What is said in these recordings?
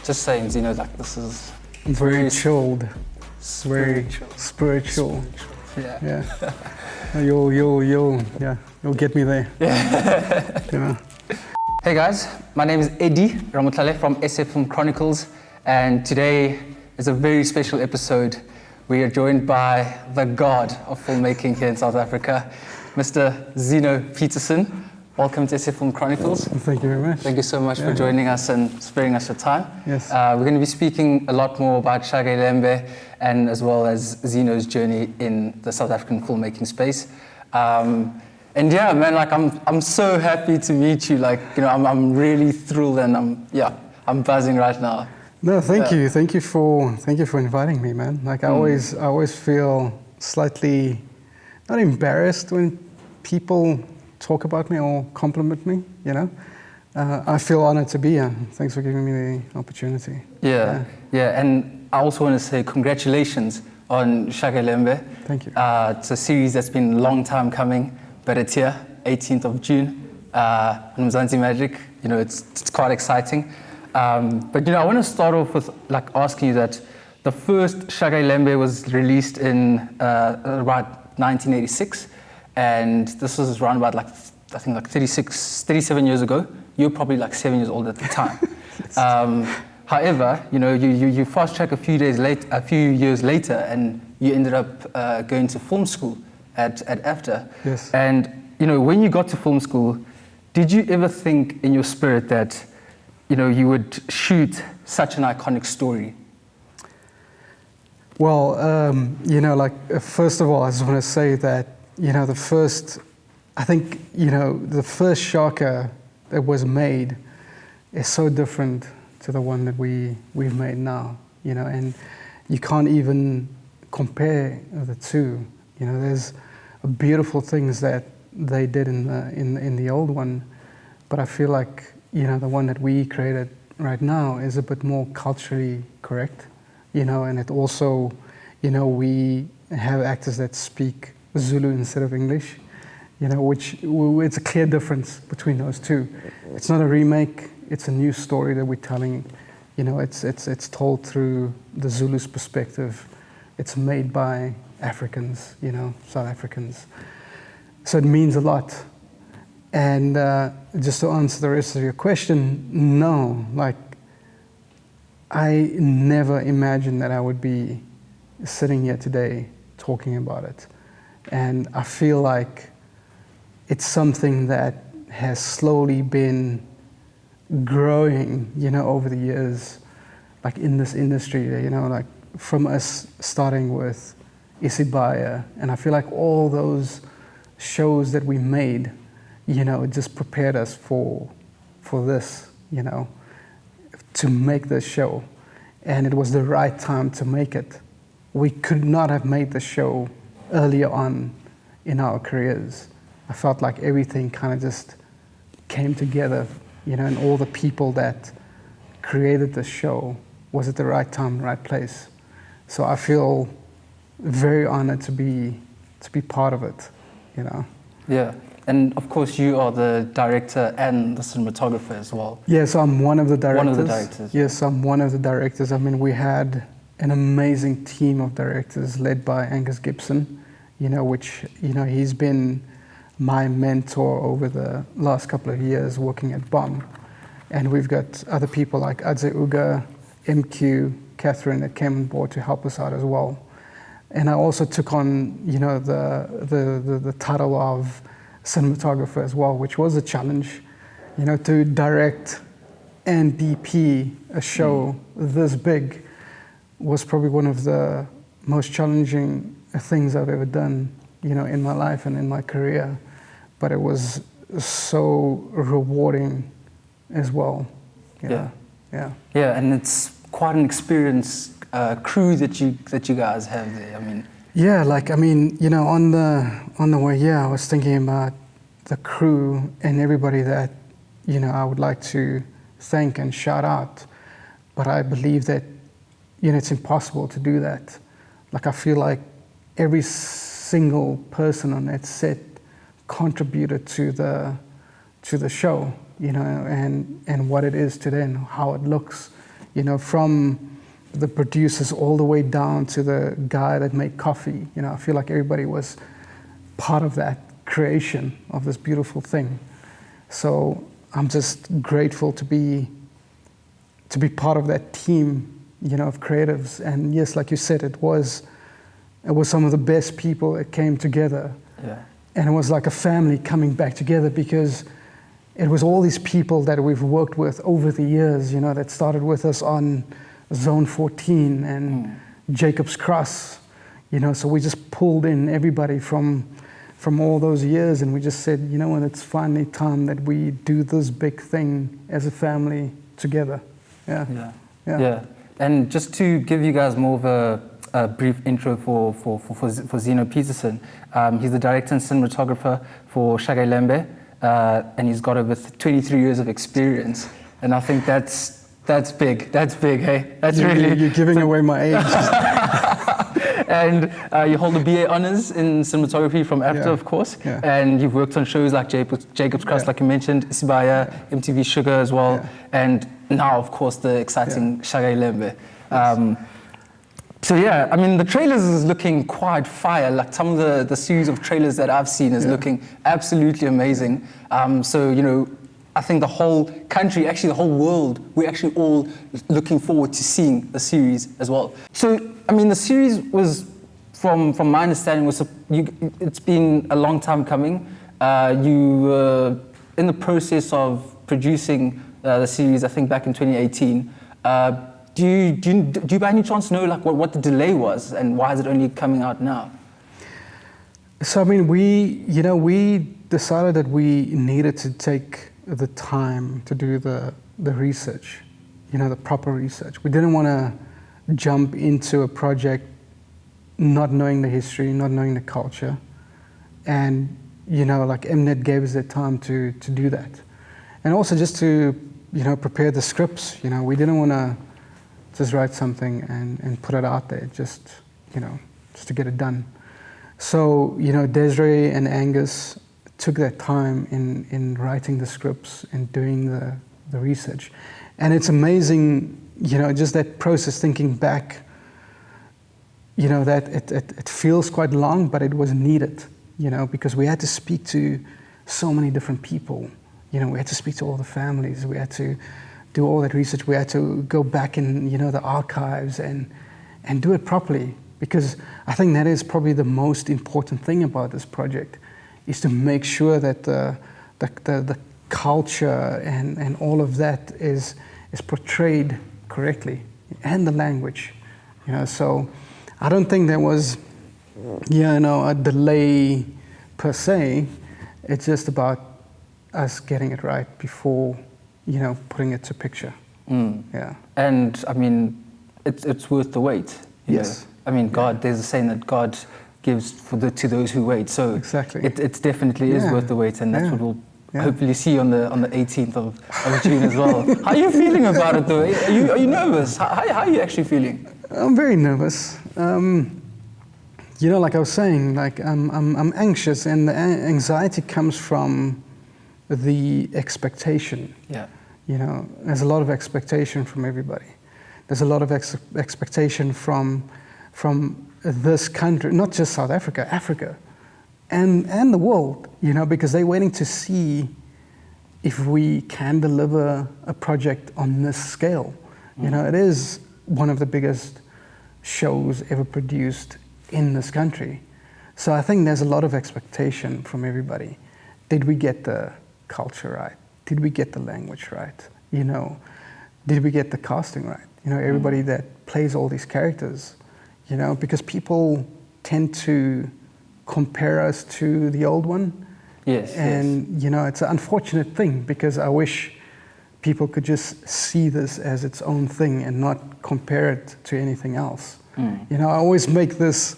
just saying, Zeno, like this is very chilled, very spiritual. Yeah. You'll get me there. Yeah. Hey guys, my name is Eddie Ramohlale from SA Film Chronicles, and today is a very special episode. We are joined by the god of filmmaking here in South Africa, Mr. Zeno Petersen. Welcome to SA Film Chronicles. Thank you very much. Thank you so much for joining us and sparing us your time. Yes. We're going to be speaking a lot more about SHAKA iLEMBE and as well as Zeno's journey in the South African filmmaking space. And yeah, man, like I'm so happy to meet you. Like, you know, I'm really thrilled and I'm buzzing right now. No, thank you. Thank you for inviting me, man. Like I always feel slightly not embarrassed when people talk about me or compliment me, you know. I feel honored to be here. Thanks for giving me the opportunity. Yeah, and I also want to say congratulations on SHAKA iLEMBE. Thank you. It's a series that's been a long time coming, but it's here, 18th of June, on Mzansi Magic. You know, it's quite exciting. But you know, I want to start off with like asking you that the first SHAKA iLEMBE was released in about 1986, and this was around about like I think like 37 years ago. You were probably like 7 years old at the time. However, you know, you fast track a few years later, and you ended up going to film school at AFTA. Yes. And you know, when you got to film school, did you ever think in your spirit that, you know, you would shoot such an iconic story? Well, you know, like first of all, I just want to say that, you know, the first SHAKA that was made is so different to the one that we've made now, you know, and you can't even compare the two. You know, there's beautiful things that they did in the old one, but I feel like, you know, the one that we created right now is a bit more culturally correct, you know, and it also, you know, we have actors that speak Zulu instead of English, you know, which it's a clear difference between those two. It's not a remake, it's a new story that we're telling. You know, it's told through the Zulu's perspective. It's made by Africans, you know, South Africans. So it means a lot. And just to answer the rest of your question, no, like I never imagined that I would be sitting here today talking about it. And I feel like it's something that has slowly been growing, you know, over the years, like in this industry, you know, like from us starting with Isibaya. And I feel like all those shows that we made, you know, it just prepared us for this, you know, to make this show. And it was the right time to make it. We could not have made the show earlier on in our careers. I felt like everything kind of just came together, you know, and all the people that created the show was at the right time, right place. So I feel very honored to be part of it, you know. Yeah, and of course you are the director and the cinematographer as well. Yes, I'm one of the directors. One of the directors. Yes, I'm one of the directors. I mean, we had an amazing team of directors led by Angus Gibson, you know, which, you know, he's been my mentor over the last couple of years working at BOM. And we've got other people like Adze Uga, MQ, Catherine that came on board to help us out as well. And I also took on, you know, the title of cinematographer as well, which was a challenge, you know, to direct and DP a show this big was probably one of the most challenging things I've ever done, you know, in my life and in my career. But it was so rewarding as well. Yeah. Yeah. Yeah, and it's quite an experienced crew that you guys have there. I mean. Yeah, like I mean, you know, on the way here, I was thinking about the crew and everybody that, you know, I would like to thank and shout out. But I believe that, you know, it's impossible to do that. Like I feel like every single person on that set contributed to the show, you know, and what it is today and how it looks, you know, from the producers all the way down to the guy that made coffee. You know, I feel like everybody was part of that creation of this beautiful thing. So I'm just grateful to be part of that team, you know, of creatives. And yes, like you said, it was some of the best people that came together. Yeah. And it was like a family coming back together, because it was all these people that we've worked with over the years, you know, that started with us on Zone 14 and Jacob's Cross, you know, so we just pulled in everybody from all those years, and we just said, you know what, it's finally time that we do this big thing as a family together. Yeah. And just to give you guys more of a brief intro for Zeno Petersen, he's the director and cinematographer for SHAKA iLEMBE, and he's got over 23 years of experience, and I think that's big. That's big, hey? That's really... You're giving away my age. And you hold a BA Honours in cinematography from AFTA, of course, and you've worked on shows like Jacob's Cross, like you mentioned, Isibaya, MTV Sugar as well, and now, of course, the exciting SHAKA iLEMBE. So yeah, I mean, the trailers is looking quite fire. Like some of the series of trailers that I've seen is looking absolutely amazing. So, you know, I think the whole country, actually the whole world, we're actually all looking forward to seeing the series as well. So, I mean, the series was, from my understanding, it's been a long time coming. You were in the process of producing the series, I think, back in 2018. Do you by any chance know like what the delay was, and why is it only coming out now? So I mean, we decided that we needed to take the time to do the research, you know, the proper research. We didn't want to jump into a project not knowing the history, not knowing the culture, and you know, like Mnet gave us the time to do that, and also just to, you know, prepare the scripts. You know, we didn't want to just write something and put it out there, just, you know, just to get it done. So, you know, Desiree and Angus took that time in writing the scripts and doing the research. And it's amazing, you know, just that process, thinking back, you know, that it feels quite long, but it was needed, you know, because we had to speak to so many different people. You know, we had to speak to all the families, we had to do all that research, we had to go back in, you know, the archives and do it properly, because I think that is probably the most important thing about this project, is to make sure that the culture and all of that is portrayed correctly, and the language, you know. So I don't think there was, you know, a delay per se. It's just about us getting it right before, you know, putting it to picture. Yeah. And I mean, it's worth the wait. Yes. Know? I mean, God, there's a saying that God gives to those who wait. So exactly. It definitely is worth the wait, and that's what we'll hopefully see on the 18th of June as well. How are you feeling about it though? Are you nervous? How are you actually feeling? I'm very nervous. You know, like I was saying, like I'm anxious, and the anxiety comes from the expectation. Yeah. You know, there's a lot of expectation from everybody. There's a lot of expectation from this country, not just South Africa, Africa, and the world, you know, because they're waiting to see if we can deliver a project on this scale. You know, it is one of the biggest shows ever produced in this country. So I think there's a lot of expectation from everybody. Did we get the culture right? Did we get the language right? You know, did we get the casting right? You know, everybody that plays all these characters, you know, because people tend to compare us to the old one. Yes. And, you know, it's an unfortunate thing, because I wish people could just see this as its own thing and not compare it to anything else. You know, I always make this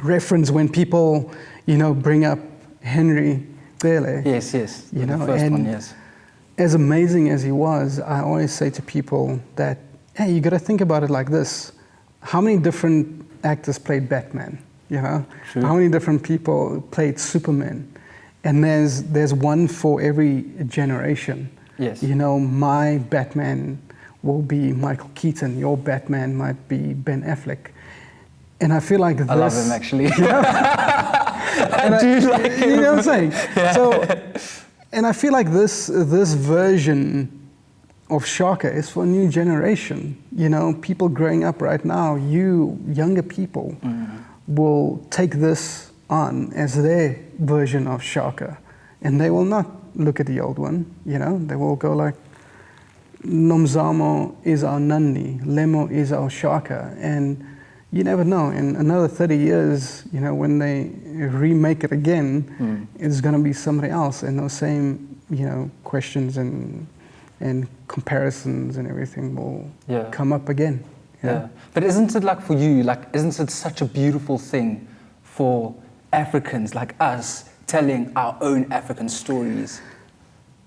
reference when people, you know, bring up Henry Bele. Yes, yes. You know, the first and one, yes. as amazing as he was, I always say to people that, hey, you got to think about it like this. How many different actors played Batman? You know, True. How many different people played Superman? And there's one for every generation. Yes. You know, my Batman will be Michael Keaton, your Batman might be Ben Affleck. And I feel like this... I love him, actually. I do like him. You know what I'm saying? Yeah. So, and I feel like this version of Shaka is for a new generation. You know, people growing up right now, you younger people, will take this on as their version of Shaka, and they will not look at the old one. You know, they will go like, Nomzamo is our Nandi, Lemo is our Shaka, and you never know. In another 30 years, you know, when they remake it again, it's going to be somebody else, and those same, you know, questions and comparisons and everything will come up again. Yeah. But isn't it like for you, like, isn't it such a beautiful thing for Africans like us telling our own African stories?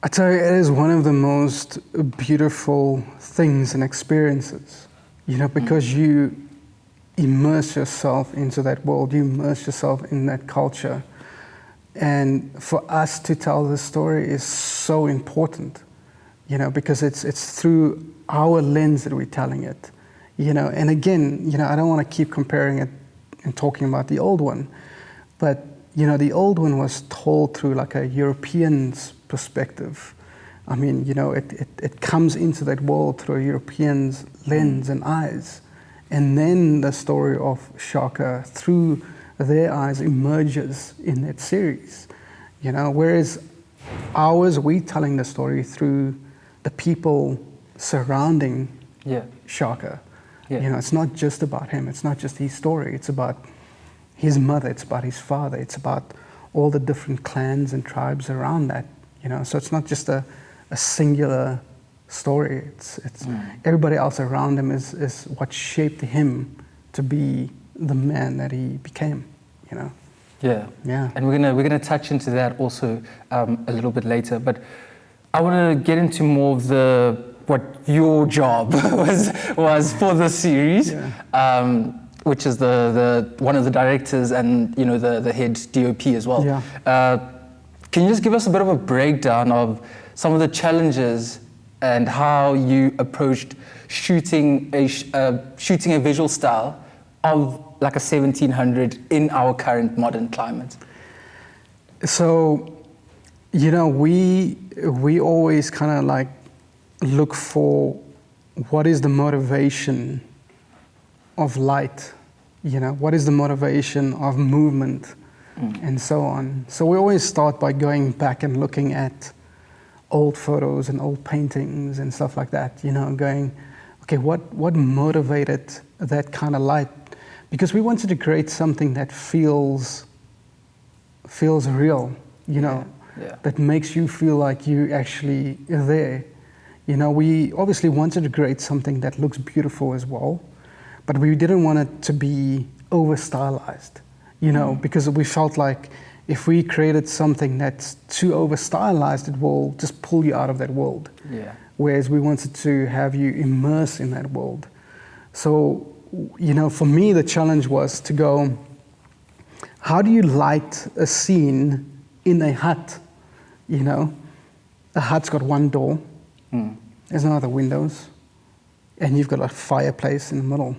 I tell you, it is one of the most beautiful things and experiences, you know, because you immerse yourself into that world, you immerse yourself in that culture. And for us to tell this story is so important, you know, because it's through our lens that we're telling it, you know. And again, you know, I don't want to keep comparing it and talking about the old one, but, you know, the old one was told through like a European's perspective. I mean, you know, it comes into that world through a European's lens and eyes. And then the story of Shaka through their eyes emerges in that series, you know, whereas ours, we telling the story through the people surrounding Shaka. You know, it's not just about him, it's not just his story, it's about his mother, it's about his father, it's about all the different clans and tribes around that, you know. So it's not just a singular story, it's everybody else around him is what shaped him to be the man that he became, you know. Yeah. And we're gonna touch into that also a little bit later, but I want to get into more of what your job was for the series, which is the one of the directors and, you know, the head DOP as well. Can you just give us a bit of a breakdown of some of the challenges and how you approached shooting a visual style of like a 1700 in our current modern climate? So, you know, we always kind of like look for what is the motivation of light, you know, what is the motivation of movement and so on. So we always start by going back and looking at old photos and old paintings and stuff like that, you know, going, okay, what motivated that kind of light? Because we wanted to create something that feels real, you know, that makes you feel like you actually are there. You know, we obviously wanted to create something that looks beautiful as well, but we didn't want it to be over stylized, you know, because we felt like if we created something that's too over stylized, it will just pull you out of that world. Whereas we wanted to have you immerse in that world. So, you know, for me, the challenge was to go, how do you light a scene in a hut? You know, a hut's got one door, there's no other windows, and you've got a fireplace in the middle.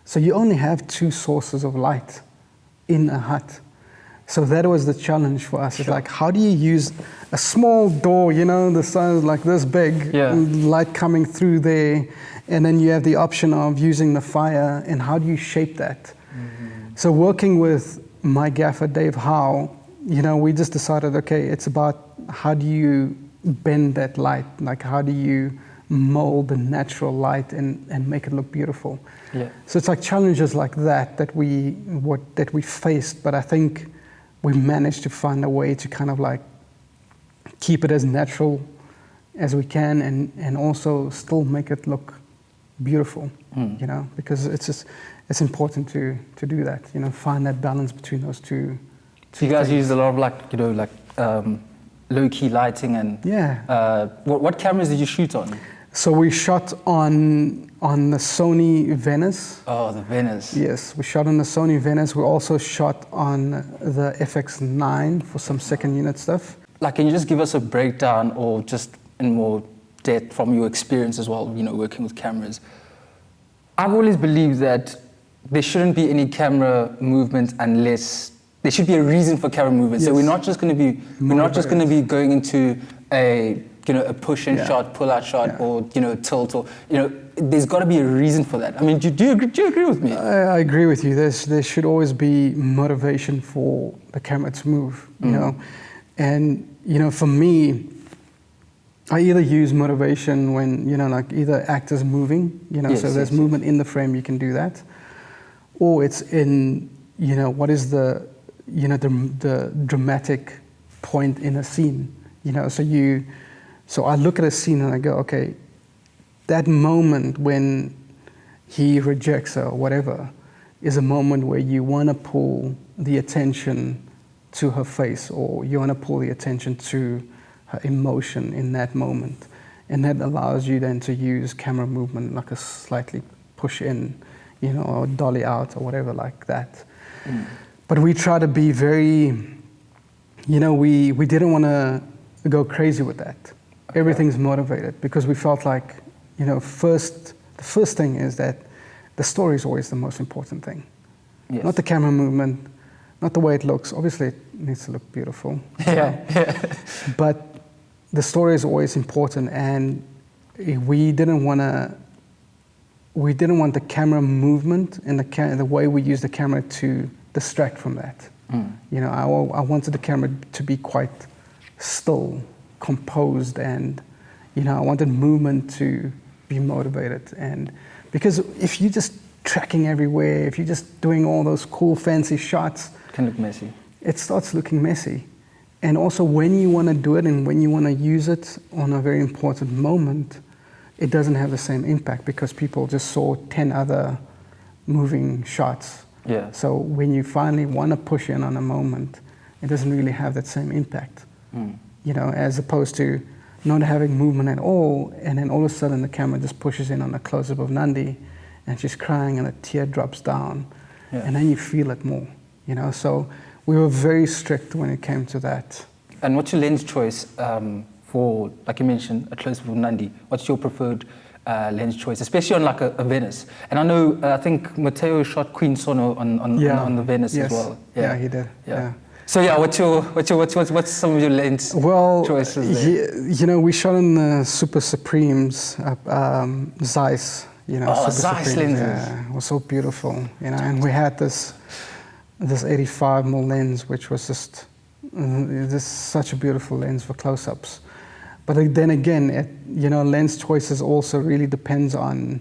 So you only have two sources of light in a hut. So that was the challenge for us. It's like, how do you use a small door, you know, the sun is like this big, and light coming through there, and then you have the option of using the fire, and how do you shape that? So working with my gaffer, Dave Howe, you know, we just decided, okay, it's about how do you bend that light? Like, how do you mold the natural light and make it look beautiful? So it's like challenges like that we faced, but I think we managed to find a way to kind of like keep it as natural as we can and also still make it look beautiful, you know, because it's important to do that, you know, find that balance between those two. So you guys used a lot of like, you know, like low-key lighting and what cameras did you shoot on? So we shot on the Sony Venice. Oh, the Venice. Yes, we shot on the Sony Venice. We also shot on the FX9 for some second unit stuff. Like, can you just give us a breakdown or just in more depth from your experience as well, you know, working with cameras. I've always believed that there shouldn't be any camera movement unless there should be a reason for camera movement. Yes. So we're not just going to be going into a, you know, a push-in shot, pull-out shot, or, you know, tilt, or, you know, there's got to be a reason for that. I mean, do you agree with me? I agree with you. There should always be motivation for the camera to move, you know. And, you know, for me, I either use motivation when, you know, like either actors moving, you know, so there's movement in the frame, you can do that. Or it's in, you know, what is the, you know, the dramatic point in a scene, you know. So I look at a scene and I go, okay, that moment when he rejects her or whatever is a moment where you want to pull the attention to her face, or you want to pull the attention to her emotion in that moment. And that allows you then to use camera movement like a slightly push in, you know, or dolly out or whatever like that. But we try to be very, you know, we didn't want to go crazy with that. Okay. Everything's motivated because we felt like, you know, the first thing is that the story is always the most important thing. Yes. Not the camera movement, not the way it looks. Obviously, it needs to look beautiful. But the story is always important, and we didn't want the camera movement and the way we use the camera to distract from that. You know, I wanted the camera to be quite still, composed, and, you know, I wanted movement to be motivated. And because if you're just tracking everywhere, if you're just doing all those cool fancy shots, it can look messy. It starts looking messy. And also when you want to do it and when you want to use it on a very important moment, it doesn't have the same impact because people just saw 10 other moving shots. Yeah. So when you finally want to push in on a moment, it doesn't really have that same impact. You know, as opposed to not having movement at all, and then all of a sudden the camera just pushes in on a close-up of Nandi, and she's crying and a tear drops down, and then you feel it more, you know. So we were very strict when it came to that. And what's your lens choice for, like you mentioned, a close-up of Nandi? What's your preferred lens choice, especially on like a Venice? And I know, I think Matteo shot Queen Sono on the Venice as well. Yeah, he did. Yeah. So yeah, what's some of your lens choices there? You know, we shot in the Super Supremes, Zeiss. You know, Super Zeiss Supremes, lenses. it was so beautiful. You know, and we had this 85mm lens, which was just such a beautiful lens for close-ups. But then again, you know, lens choices also really depends on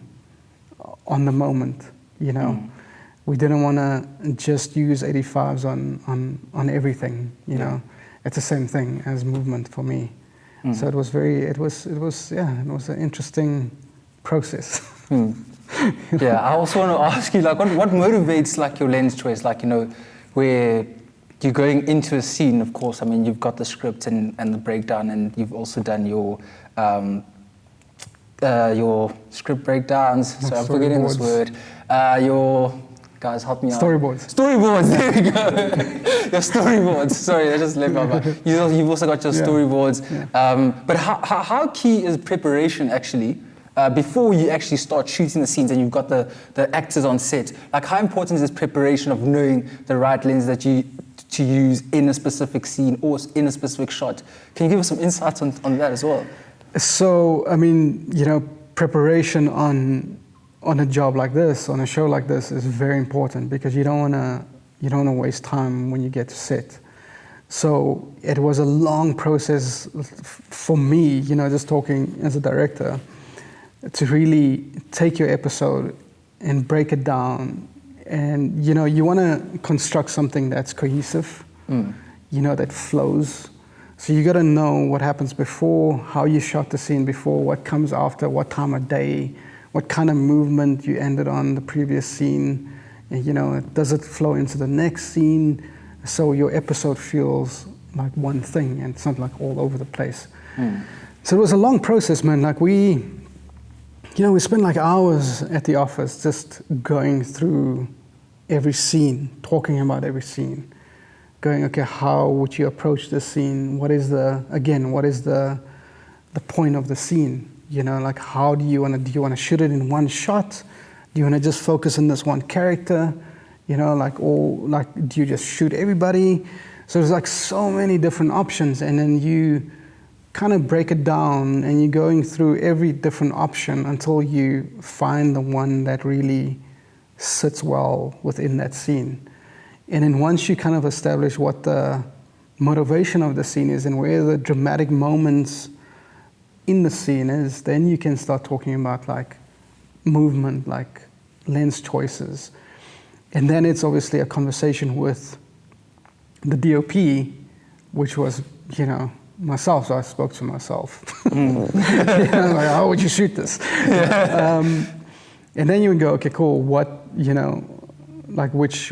the moment. You know. We didn't want to just use 85s on everything, you know. It's the same thing as movement for me. So it was an interesting process. Yeah, I also want to ask you, like, what motivates like your lens choice? Like, you know, where you're going into a scene, of course. I mean, you've got the script and the breakdown, and you've also done your script breakdowns. So I'm forgetting this word. Guys, help me out. Storyboards, there we go. Your storyboards. Sorry, I just left my mind. You've also got your storyboards. But how key is preparation actually before you actually start shooting the scenes and you've got the actors on set? Like, how important is preparation of knowing the right lens that you to use in a specific scene or in a specific shot? Can you give us some insights on that as well? So, I mean, you know, preparation on a job like this, on a show like this, is very important because you don't want to waste time when you get to set. So it was a long process for me, you know, just talking as a director, to really take your episode and break it down. And, you know, you want to construct something that's cohesive, you know, that flows. So you got to know what happens before, how you shot the scene before, what comes after, what time of day, what kind of movement you ended on the previous scene, and, you know, does it flow into the next scene? So your episode feels like one thing and it's not like all over the place. So it was a long process, man. Like we spent like hours at the office just going through every scene, talking about every scene, going, okay, how would you approach this scene? What is the point of the scene? you know, like how do you want to shoot it in one shot? Do you want to just focus on this one character? You know, like, or like, do you just shoot everybody? So there's like so many different options, and then you kind of break it down and you're going through every different option until you find the one that really sits well within that scene. And then once you kind of establish what the motivation of the scene is and where the dramatic moments in the scene is, then you can start talking about like movement, like lens choices. And then it's obviously a conversation with the DOP, which was, you know, myself, so I spoke to myself. You know, like, how would you shoot this? And then you would go, okay, cool, what, you know, like which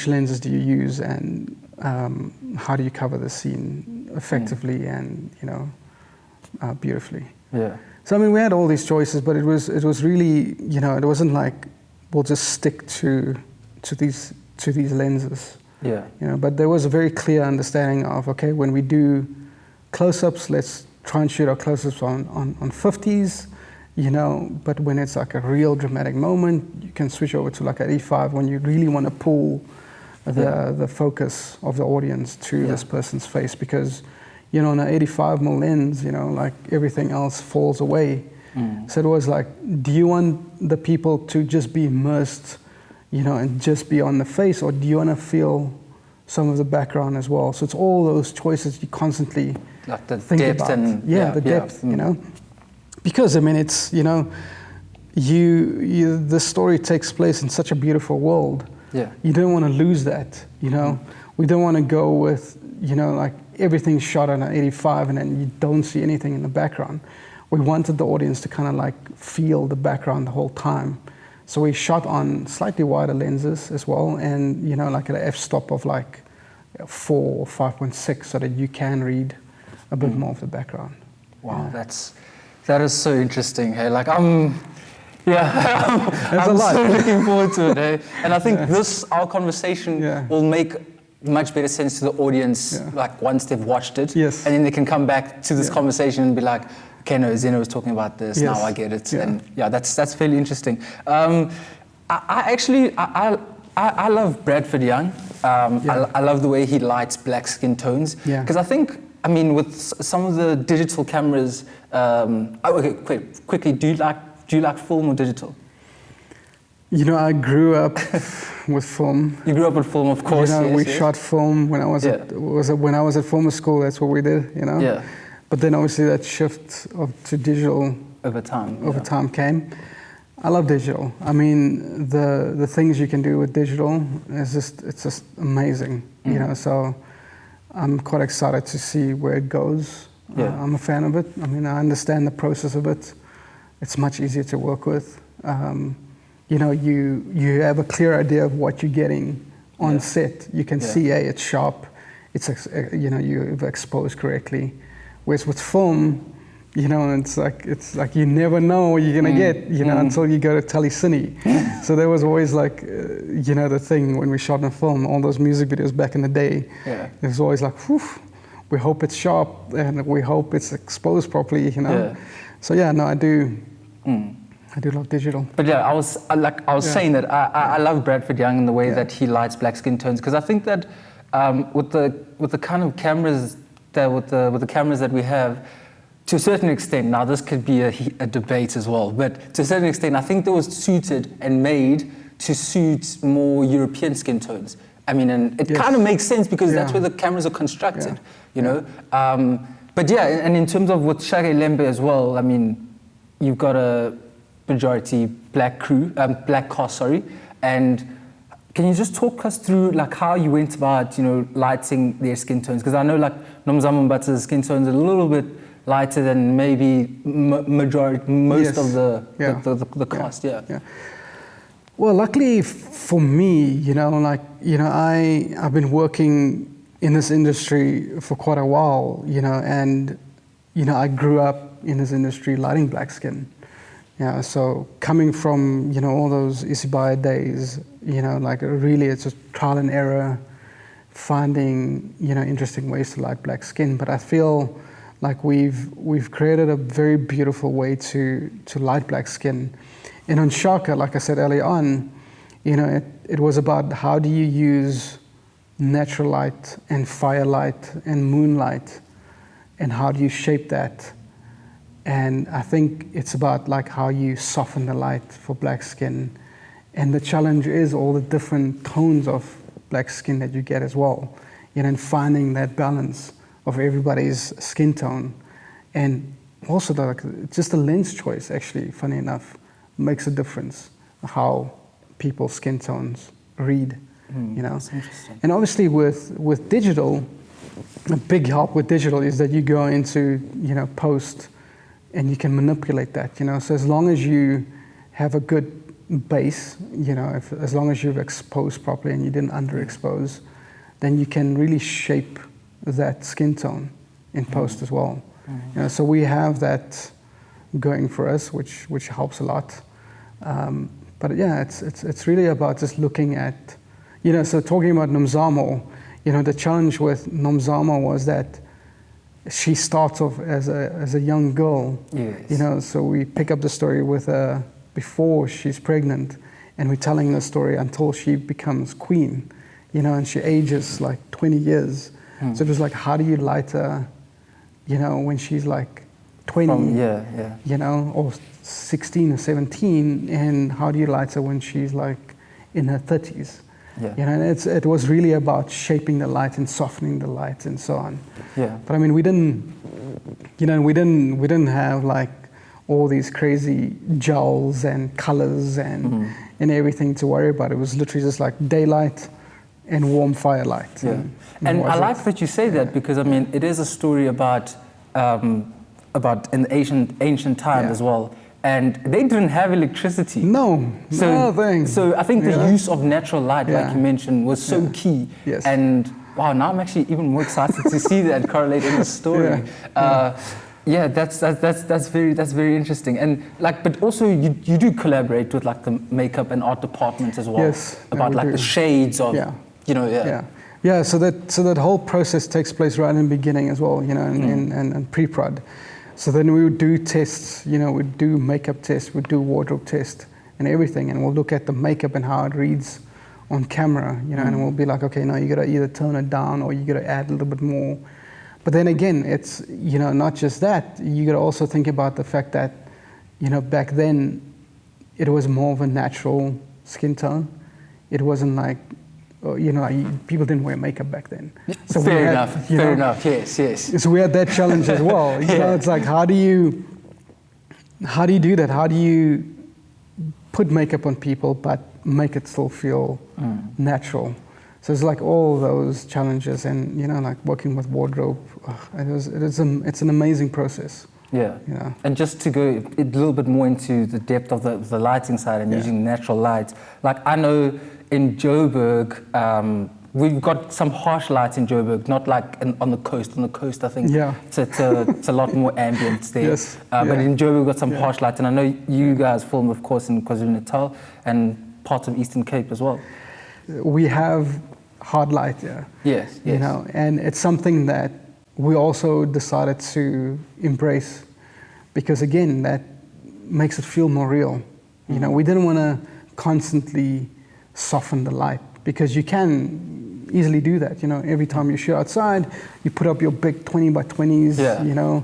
lenses do you use, and how do you cover the scene effectively and, you know, beautifully? Yeah. So I mean, we had all these choices, but it was really, you know, it wasn't like we'll just stick to these lenses. Yeah. You know, but there was a very clear understanding of, okay, when we do close-ups, let's try and shoot our close-ups on 50s, you know, but when it's like a real dramatic moment, you can switch over to like an 85 when you really want to pull the focus of the audience to this person's face, because, you know, on an 85mm lens, you know, like everything else falls away. So it was like, do you want the people to just be immersed, you know, and just be on the face, or do you want to feel some of the background as well? So it's all those choices you constantly like the think depth about. and the depth, you know, because I mean, it's, you know, the story takes place in such a beautiful world. Yeah. You don't want to lose that, you know. We don't want to go with, you know, like everything shot on an 85 and then you don't see anything in the background. We wanted the audience to kind of like feel the background the whole time. So we shot on slightly wider lenses as well, and, you know, like at an f-stop of like 4 or 5.6, so that you can read a bit more of the background. Wow, that is so interesting. Hey, like I'm so looking forward to it. Hey? And I think our conversation will make much better sense to the audience, like once they've watched it, and then they can come back to this conversation and be like, okay, no, Zeno was talking about this, now I get it. And that's fairly interesting. I love Bradford Young. I love the way he lights black skin tones. Because I think, I mean, with some of the digital cameras, quickly, do you like film or digital? You know, I grew up with film. You grew up with film, of course. You know, we shot film when I was at film school. That's what we did. You know. Yeah. But then obviously that shift to digital over time came. I love digital. I mean, the things you can do with digital is just amazing. You know, so I'm quite excited to see where it goes. I'm a fan of it. I mean, I understand the process of it. It's much easier to work with. You know, you have a clear idea of what you're getting on set. You can see, hey, it's sharp. It's, you know, you've exposed correctly. Whereas with film, you know, it's like you never know what you're gonna get, you know, until you go to telecine. So there was always like, you know, the thing when we shot in film, all those music videos back in the day, it was always like, whew, we hope it's sharp and we hope it's exposed properly, you know. So I do love digital. But I was saying that I love Bradford Young in the way that he lights black skin tones, because I think that with the kind of cameras with the cameras that we have, to a certain extent, now this could be a debate as well, but to a certain extent, I think that was suited and made to suit more European skin tones. I mean, and it kind of makes sense because that's where the cameras are constructed, you know. But and in terms of with SHAKA iLEMBE as well, I mean, you've got a majority black cast, and can you just talk us through like how you went about, you know, lighting their skin tones? Because I know like Nomzamo Mbatsa's skin tones are a little bit lighter than maybe most of the cast. Well, luckily for me, you know, like, you know, I've been working in this industry for quite a while, you know, and, you know, I grew up in this industry lighting black skin. Yeah, so coming from, you know, all those Isibaya days, you know, like really it's just trial and error, finding, you know, interesting ways to light black skin. But I feel like we've created a very beautiful way to light black skin. And on Shaka, like I said earlier on, you know, it was about how do you use natural light and firelight and moonlight, and how do you shape that. And I think it's about like how you soften the light for black skin. And the challenge is all the different tones of black skin that you get as well, you know, and finding that balance of everybody's skin tone. And also just the lens choice, actually, funny enough, makes a difference how people's skin tones read, you know. That's interesting. And obviously with digital, a big help with digital is that you go into, you know, post and you can manipulate that, you know. So as long as you have a good base, you know, as long as you've exposed properly and you didn't underexpose, then you can really shape that skin tone in post as well. You know, so we have that going for us, which helps a lot. But yeah, it's really about just looking at, you know, so talking about Nomzamo, you know, the challenge with Nomzamo was that she starts off as a young girl, Yes. you know, so we pick up the story with her before she's pregnant, and we're telling the story until she becomes queen, you know, and she ages like 20 years. So it was like, how do you light her, you know, when she's like 20, you know, or 16 or 17, and how do you light her when she's like in her 30s? Yeah. You know, and it was really about shaping the light and softening the light and so on. Yeah. But I mean, we didn't have like all these crazy gels and colors and everything to worry about. It was literally just like daylight and warm firelight. Yeah. And I like that you say that, because I mean, it is a story about in the ancient times as well. And they didn't have electricity. No, so I think the Yeah. use of natural light, like you mentioned, was so key. Yes. And wow, now I'm actually even more excited to see that correlate in the story. Yeah, that's very interesting. And like, but also you do collaborate with like the makeup and art department as well. Yes, about we like do. the shades of, you know, Yeah, so that whole process takes place right in the beginning as well, you know, and pre-prod. So then we would do tests, you know, we'd do makeup tests, we'd do wardrobe test and everything, and we'll look at the makeup and how it reads on camera, you know, and we'll be like, okay, no, you gotta either tone it down or you gotta add a little bit more. But then again, it's, you know, not just that, you gotta also think about the fact that, you know, back then it was more of a natural skin tone. It wasn't like, you know, people didn't wear makeup back then. So fair enough, yes. So we had that challenge as well. You know, it's like, how do you do that? How do you put makeup on people but make it still feel natural? So it's like all those challenges, and you know, like working with wardrobe, it's an amazing process. Yeah. You know? And just to go a little bit more into the depth of the lighting side and using natural light, like I know in JOBURG, we've got some harsh lights in JOBURG, not like on the coast. On the coast, I think it's a lot more ambient there. Yes. But in JOBURG, we've got some harsh lights. And I know you guys film, of course, in KwaZulu-Natal and parts of Eastern Cape as well. We have hard light, Yes. You know, and it's something that we also decided to embrace, because again, that makes it feel more real. You know, we didn't want to constantly soften the light, because you can easily do that. You know, every time you shoot outside, you put up your big 20 by 20s, you know,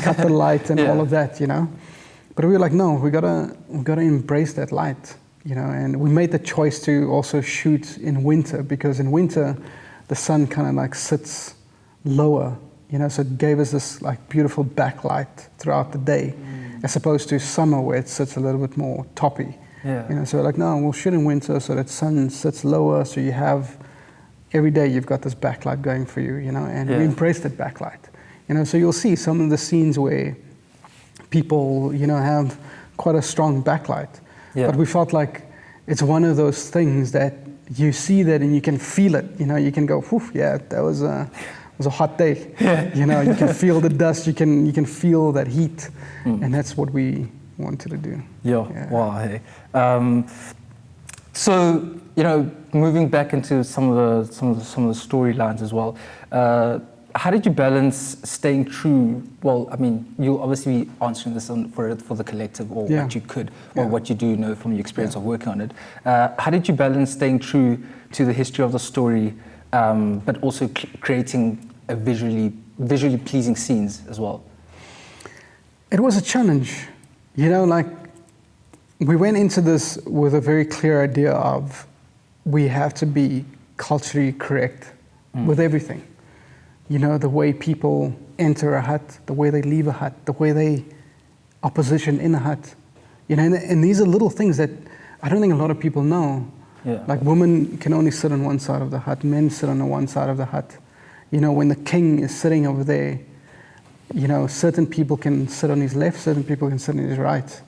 cut the light and all of that, you know. But we were like, no, we gotta embrace that light, you know. And we made the choice to also shoot in winter, because in winter, the sun kind of like sits lower, you know, so it gave us this like beautiful backlight throughout the day, as opposed to summer where it sits a little bit more toppy. You know, so like, no, we'll shoot in winter so that sun sits lower, so you have, every day you've got this backlight going for you, you know, and we embrace that backlight. You know, so you'll see some of the scenes where people, you know, have quite a strong backlight. But we felt like it's one of those things that you see that and you can feel it, you know, you can go, whew, that was a hot day. You know, you can feel the dust, you can feel that heat, and that's what we wanted to do. Wow. Hey. So, you know, moving back into some of the storylines as well. how did you balance staying true? Well, I mean, you'll obviously be answering this for the collective, or what you could, or what you do know from your experience of working on it. How did you balance staying true to the history of the story, but also creating a visually pleasing scenes as well? It was a challenge, you know, like we went into this with a very clear idea of we have to be culturally correct with everything. You know, the way people enter a hut, the way they leave a hut, the way they are positioned in a hut. You know, and these are little things that I don't think a lot of people know. Yeah. Like women can only sit on one side of the hut, men sit on the one side of the hut. You know, when the king is sitting over there, you know, certain people can sit on his left, certain people can sit on his right.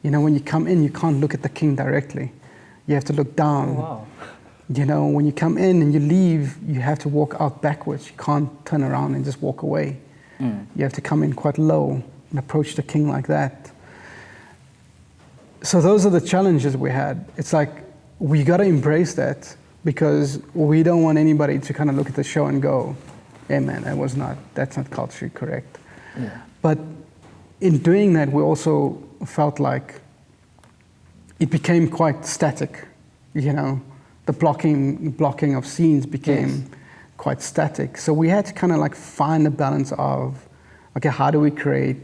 You know, when you come in, you can't look at the king directly. You have to look down. Oh, wow. You know, when you come in and you leave, you have to walk out backwards. You can't turn around and just walk away. You have to come in quite low and approach the king like that. So those are the challenges we had. It's like, we got to embrace that, because we don't want anybody to kind of look at the show and go, hey man, that's not culturally correct. Yeah. But in doing that, we also felt like it became quite static, you know. The blocking of scenes became quite static. So we had to kind of like find a balance of, okay, how do we create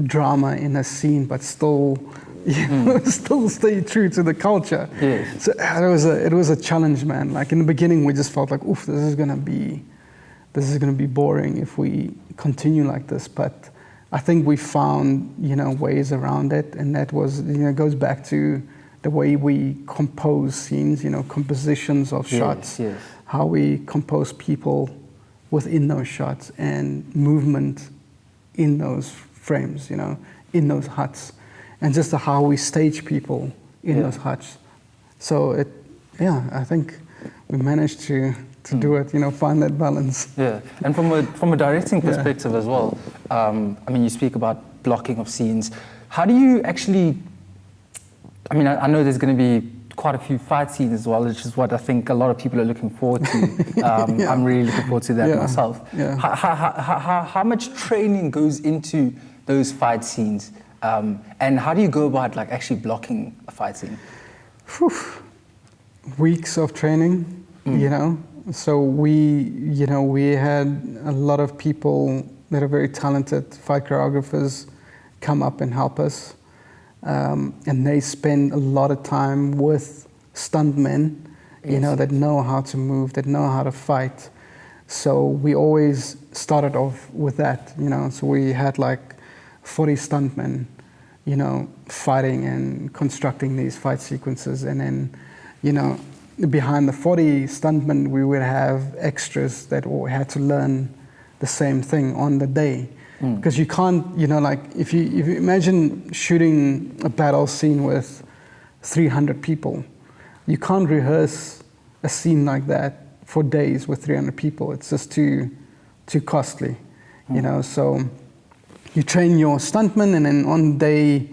drama in a scene but still, you know, still stay true to the culture? Yes. So it was a challenge, man. Like in the beginning, we just felt like, oof, this is gonna be boring if we continue like this. But I think we found, you know, ways around it, and that was, you know, goes back to the way we compose scenes, you know, compositions of shots, how we compose people within those shots, and movement in those frames, you know, in those huts, and just how we stage people in those huts. So I think we managed to do it, you know, find that balance. Yeah, and from a directing perspective as well, I mean, you speak about blocking of scenes. How do you actually, I mean, I know there's going to be quite a few fight scenes as well, which is what I think a lot of people are looking forward to. I'm really looking forward to that myself. Yeah. How much training goes into those fight scenes, and how do you go about like actually blocking a fight scene? Weeks of training, you know. So we had a lot of people that are very talented fight choreographers come up and help us. And they spend a lot of time with stuntmen, you know, that know how to move, that know how to fight. So we always started off with that, you know. So we had like 40 stuntmen, you know, fighting and constructing these fight sequences. And then, you know, behind the 40 stuntmen, we would have extras that all had to learn the same thing on the day. Because you can't, you know, like if you imagine shooting a battle scene with 300 people, you can't rehearse a scene like that for days with 300 people. It's just too costly, you know. So you train your stuntman, and then on the day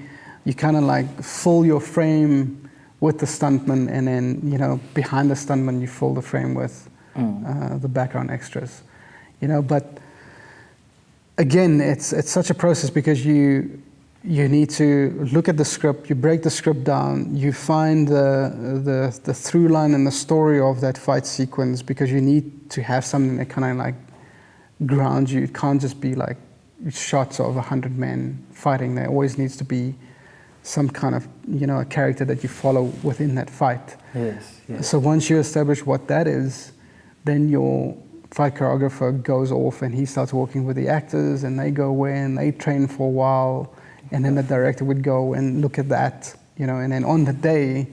you kind of like fill your frame with the stuntman, and then, you know, behind the stuntman you fill the frame with the background extras, you know. But again, it's such a process, because you need to look at the script, you break the script down, you find the through line and the story of that fight sequence, because you need to have something that kind of like grounds you. It can't just be like shots of 100 men fighting. There always needs to be some kind of, you know, a character that you follow within that fight. Yes. So once you establish what that is, then your fight choreographer goes off and he starts working with the actors, and they go away and they train for a while, and then the director would go and look at that, you know. And then on the day,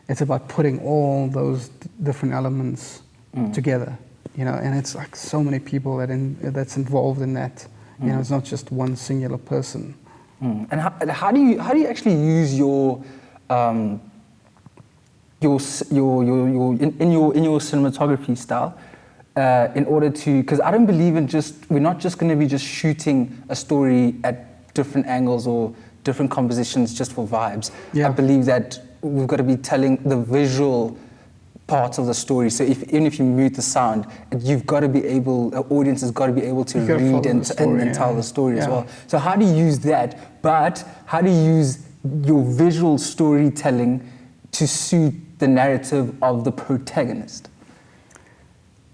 it's about putting all those different elements together, you know. And it's like so many people that's involved in that, you know. It's not just one singular person. And how do you actually use your cinematography style in order to, because I don't believe in we're not just going to be just shooting a story at different angles or different compositions just for vibes. I believe that we've got to be telling the visual parts of the story. So even if you mute the sound, you've got to be able, the audience has got to be able to read and tell the story as well. So how do you use that? But how do you use your visual storytelling to suit the narrative of the protagonist?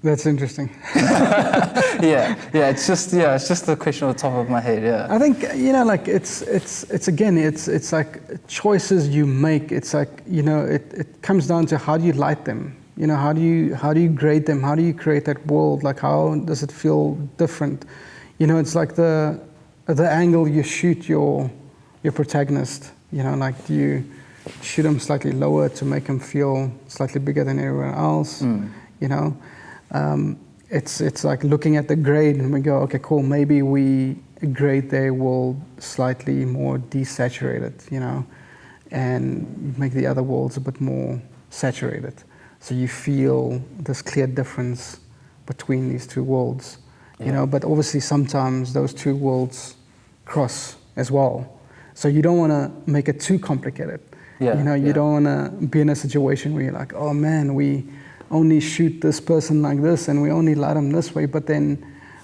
That's interesting. It's just a question on the top of my head. Yeah, I think like it's like choices you make. It's like it comes down to how do you light them. How do you grade them? How do you create that world? Like how does it feel different? It's like the angle you shoot your protagonist. Like do you shoot him slightly lower to make him feel slightly bigger than everyone else? It's like looking at the grade and we go, okay, cool, maybe we grade their world slightly more desaturated, and make the other worlds a bit more saturated. So you feel this clear difference between these two worlds, but obviously sometimes those two worlds cross as well. So you don't want to make it too complicated. You don't want to be in a situation where you're like, oh man, we only shoot this person like this and we only light them this way, but then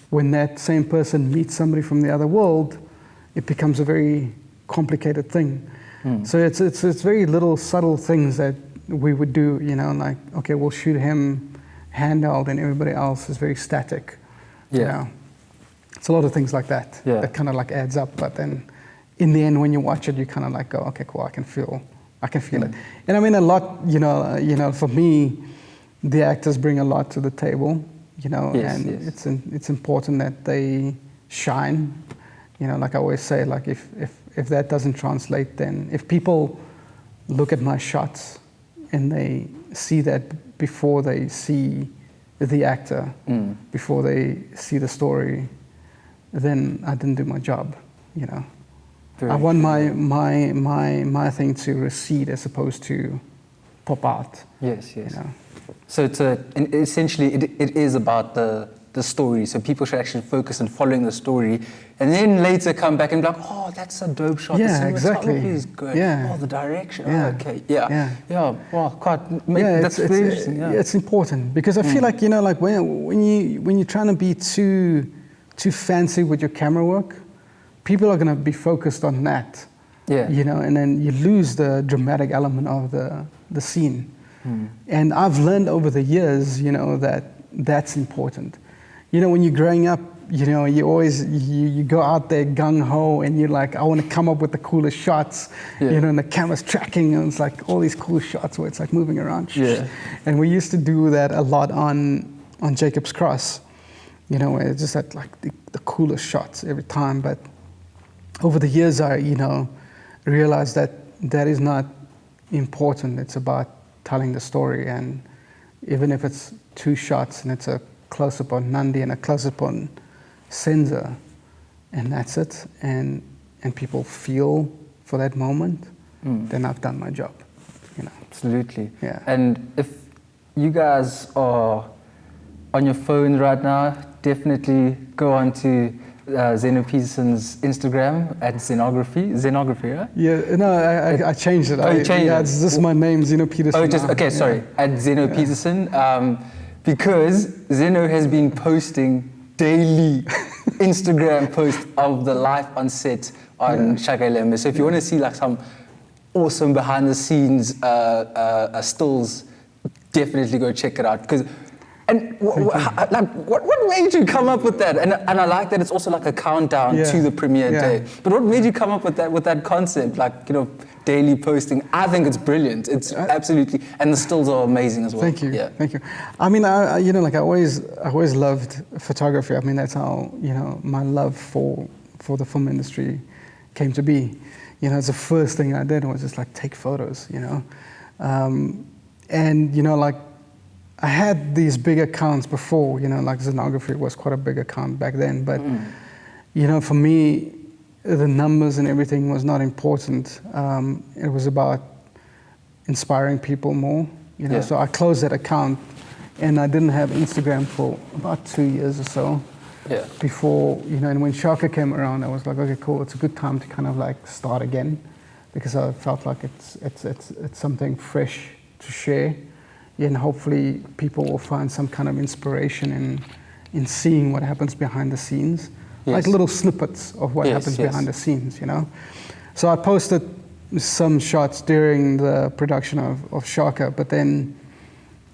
when that same person meets somebody from the other world, it becomes a very complicated thing. So it's very little subtle things that we would do, like, okay, we'll shoot him handheld and everybody else is very static. It's a lot of things like that that kind of like adds up, but then in the end when you watch it, you kind of like go, okay, cool, I can feel it. And I mean a lot, for me, the actors bring a lot to the table, it's important that they shine. Like I always say, like if that doesn't translate, then if people look at my shots and they see that before they see the actor, before they see the story, then I didn't do my job. I want my thing to recede as opposed to pop out. Yes. So essentially it is about the story. So people should actually focus on following the story, and then later come back and be like, oh, that's a dope shot. Yeah, the exactly. is good. Oh, the direction. Yeah. Oh, okay. Yeah. Well, that's very interesting. It's important because I feel like like when you're trying to be too fancy with your camera work, people are going to be focused on that. And then you lose the dramatic element of the scene. And I've learned over the years, that's important. When you're growing up, you always, you go out there gung-ho and you're like, I want to come up with the coolest shots, and the camera's tracking and it's like all these cool shots where it's like moving around. And we used to do that a lot on Jacob's Cross, where it's just at like the coolest shots every time. But over the years, I, realized that is not important. It's about telling the story, and even if it's two shots and it's a close-up on Nandi and a close-up on Senza, and that's it, and people feel for that moment, then I've done my job. Absolutely. Yeah. And if you guys are on your phone right now, definitely go on to Zeno Petersen's Instagram at Zenography, right? Yeah, no, I changed it. Oh, you changed it? This is my name, Zeno Petersen. Okay, sorry, at Zeno Petersen, because Zeno has been posting daily Instagram posts of the life on set on SHAKA iLEMBE. So if you want to see like some awesome behind the scenes stills, definitely go check it out. What made you come up with that? And I like that it's also like a countdown to the premiere day. But what made you come up with that concept? Like, daily posting. I think it's brilliant. It's absolutely, and the stills are amazing as well. Thank you. Thank you. I mean, I always loved photography. I mean, that's how, my love for the film industry came to be. It's the first thing I did was just like take photos, and like, I had these big accounts before, like Zenography was quite a big account back then, but, for me, the numbers and everything was not important. It was about inspiring people more, so I closed that account and I didn't have Instagram for about 2 years or so before, and when Shaka came around, I was like, okay, cool, it's a good time to kind of like start again because I felt like it's something fresh to share. and hopefully people will find some kind of inspiration in seeing what happens behind the scenes, like little snippets of what happens behind the scenes, you know. So I posted some shots during the production of Shaka, but then,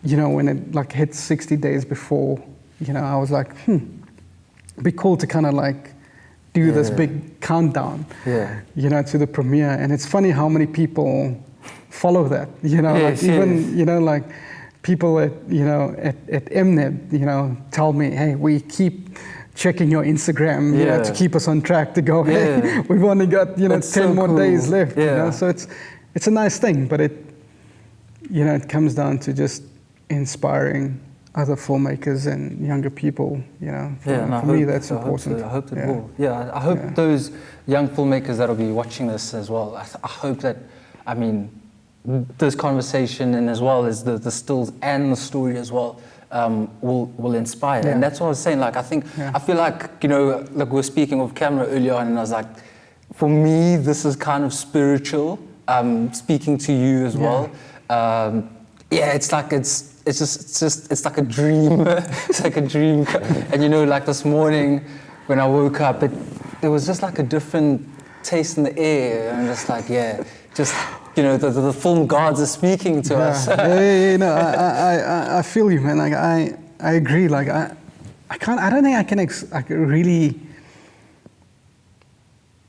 you know, when it like hit 60 days before, you know, I was like, it'd be cool to kind of like do this big countdown, you know, to the premiere. And it's funny how many people follow that, you know, like even, you know, like people at, you know, at Mnet, you know, tell me, hey, we keep checking your Instagram, you know, to keep us on track to go, hey, we've only got, you know, that's 10 more days left, you know, so it's a nice thing, but it, you know, it comes down to just inspiring other filmmakers and younger people, you know. For me, that's important. I hope it will. Yeah, I hope those young filmmakers that will be watching this as well, I hope that, I mean, this conversation and as well as the stills and the story as well will inspire. And that's what I was saying, like, I think, I feel like, you know, like we were speaking off camera earlier on and I was like, for me, this is kind of spiritual, speaking to you as well. It's like, it's like a dream. It's like a dream. And you know, like this morning when I woke up, there was just like a different taste in the air. And just like, just, you know, the film gods are speaking to us. You know, I feel you, man. Like I agree. Like I don't think I can really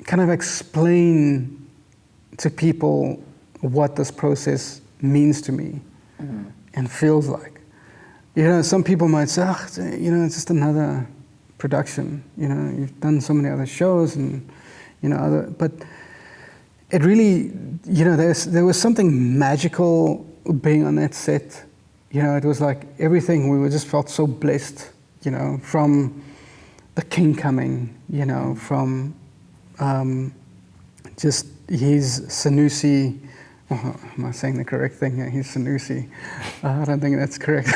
kind of explain to people what this process means to me. And feels like, you know, some people might say, you know, it's just another production. You know, you've done so many other shows and, you know, but it really, you know, there was something magical being on that set. You know, it was like everything. We just felt so blessed. You know, from the king coming. You know, from just his Sanusi. Oh, am I saying the correct thing? Yeah, he's Sanusi. I don't think that's correct.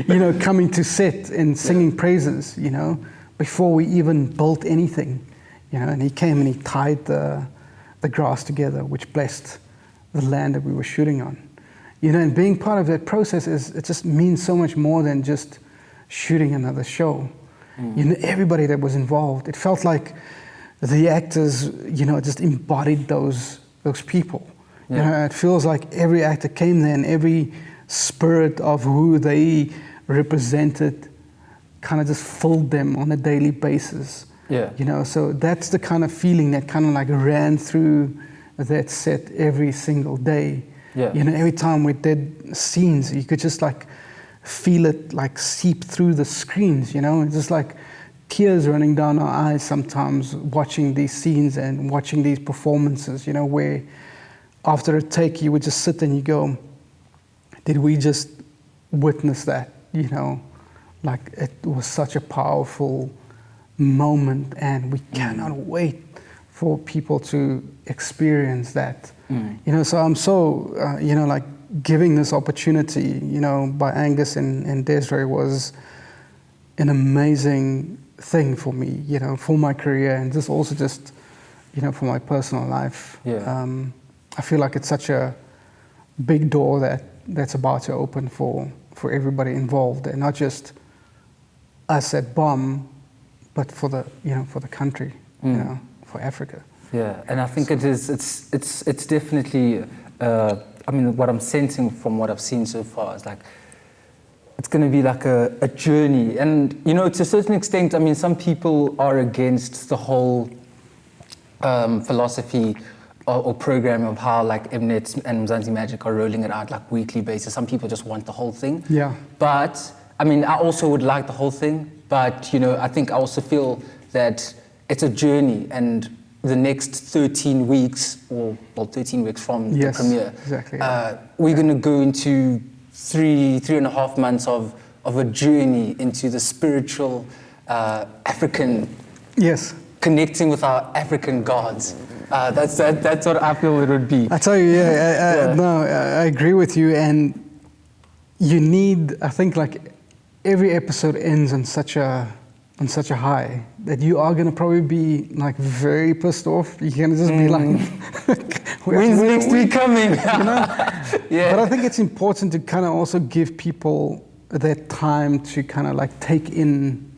You know, coming to set and singing praises, you know, before we even built anything, you know, and he came and he tied the grass together, which blessed the land that we were shooting on. You know, and being part of that process it just means so much more than just shooting another show. You know, everybody that was involved, it felt like the actors, you know, just embodied those people. You know, it feels like every actor came there and every spirit of who they represented kind of just filled them on a daily basis. You know, so that's the kind of feeling that kind of like ran through that set every single day. You know, every time we did scenes, you could just like feel it like seep through the screens, you know, and just like tears running down our eyes sometimes watching these scenes and watching these performances, you know, where after a take you would just sit and you go, did we just witness that, you know? Like it was such a powerful moment and we cannot wait for people to experience that. You know, so I'm so, you know, like giving this opportunity, you know, by Angus and Desiree was an amazing thing for me, you know, for my career and just also just, you know, for my personal life. I feel like it's such a big door that's about to open for everybody involved, and not just us at BOM, but for the, you know, for the country, you know, for Africa. And I think it's definitely, I mean, what I'm sensing from what I've seen so far is like, it's going to be like a journey. And, you know, to a certain extent, I mean, some people are against the whole philosophy or program of how like Mnet and Mzansi Magic are rolling it out like weekly basis. Some people just want the whole thing. But, I mean, I also would like the whole thing. But, you know, I think I also feel that it's a journey and the next 13 weeks, or well, 13 weeks from the premiere, we're going to go into three and a half months of a journey into the spiritual African, connecting with our African gods. That's what I feel it would be. I tell you, no, I agree with you, and you need, I think, like every episode ends on such a high that you are gonna probably be like very pissed off. You're gonna just be like, When's next week coming? Yeah. But I think it's important to kind of also give people that time to kind of like take in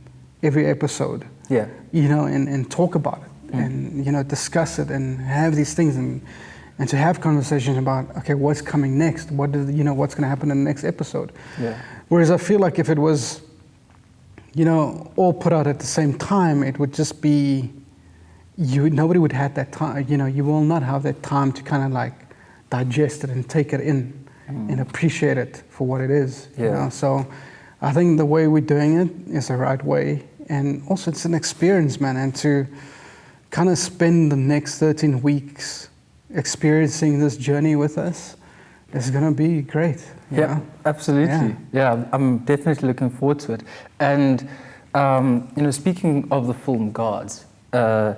every episode. Yeah. And talk about it and, discuss it and have these things and to have conversations about, okay, what's coming next? What's going to happen in the next episode? Yeah. Whereas I feel like if it was, all put out at the same time, it would just be, nobody would have that time, you will not have that time to kind of like digest it and take it in and appreciate it for what it is. Yeah. So I think the way we're doing it is the right way. And also it's an experience, man, and to kind of spend the next 13 weeks experiencing this journey with us is going to be great. Yeah, absolutely. Yeah, I'm definitely looking forward to it. And, speaking of the film Guards, do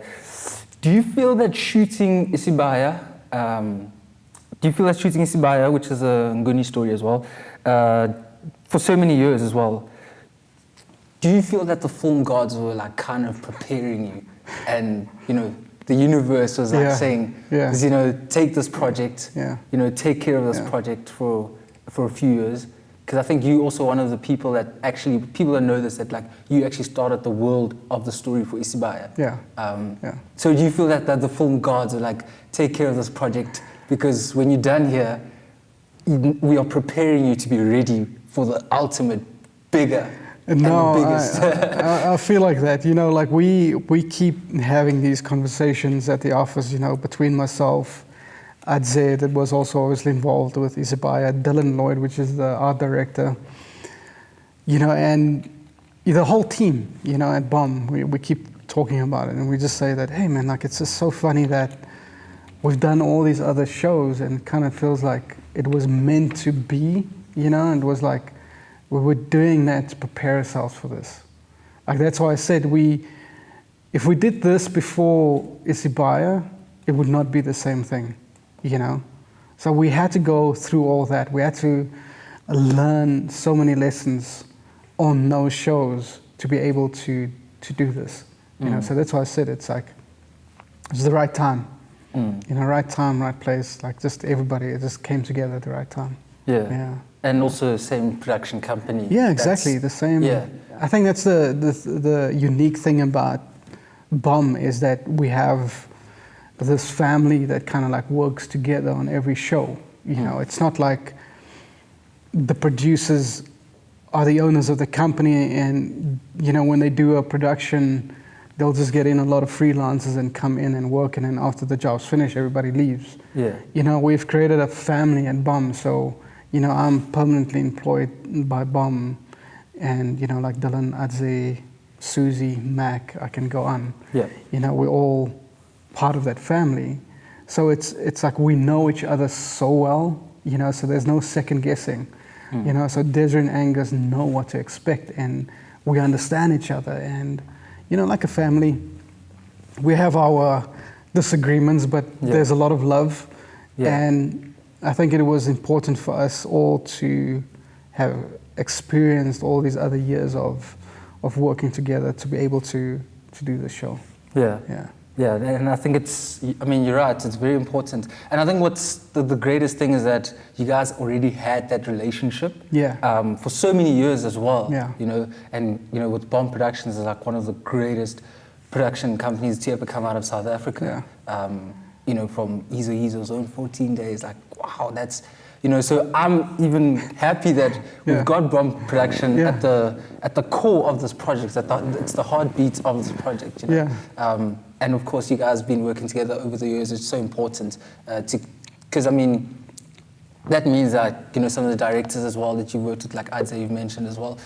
you feel that shooting Isibaya, which is a Nguni story as well, for so many years as well, do you feel that the film gods were like kind of preparing you and, the universe was like saying, take this project, take care of this project for a few years? Because I think you also one of the people that actually, people that know this, that like you actually started the world of the story for Isibaya. So do you feel that the film gods are like, take care of this project because when you're done here, we are preparing you to be ready for the ultimate bigger and the biggest? I feel like that, like we keep having these conversations at the office, between myself, Adze, that was also obviously involved with Isibaya, Dylan Lloyd, which is the art director, and the whole team, at BOM, we keep talking about it and we just say that, hey man, like it's just so funny that we've done all these other shows and it kind of feels like it was meant to be, and it was like, we were doing that to prepare ourselves for this. Like that's why I said if we did this before Isibaya, it would not be the same thing, So we had to go through all that. We had to learn so many lessons on those shows to be able to do this. So that's why I said it's like it's the right time. Right time, right place. Like just everybody, it just came together at the right time. Yeah. And also same production company. Yeah, exactly. The same. Yeah. I think that's the unique thing about BOM is that we have this family that kind of like works together on every show. It's not like the producers are the owners of the company and, when they do a production, they'll just get in a lot of freelancers and come in and work, and then after the job's finished, everybody leaves. Yeah. We've created a family at BOM, so I'm permanently employed by BOM, and like Dylan, Adze, Susie, Mac, I can go on. Yeah. We're all part of that family, so it's like we know each other so well, so there's no second guessing. So Desiree and Angus know what to expect, and we understand each other, and like a family, we have our disagreements, but there's a lot of love, and I think it was important for us all to have experienced all these other years of working together to be able to do the show. Yeah, and I think you're right, it's very important. And I think what's the greatest thing is that you guys already had that relationship for so many years as well. And with BOM Productions is like one of the greatest production companies to ever come out of South Africa. From Izo's own 14 days, like, wow, that's, so I'm even happy that we've got BOM Production at the core of this project. It's the heartbeat of this project, and of course, you guys have been working together over the years. It's so important because that means that some of the directors as well that you worked with, like Adze, you've mentioned as well.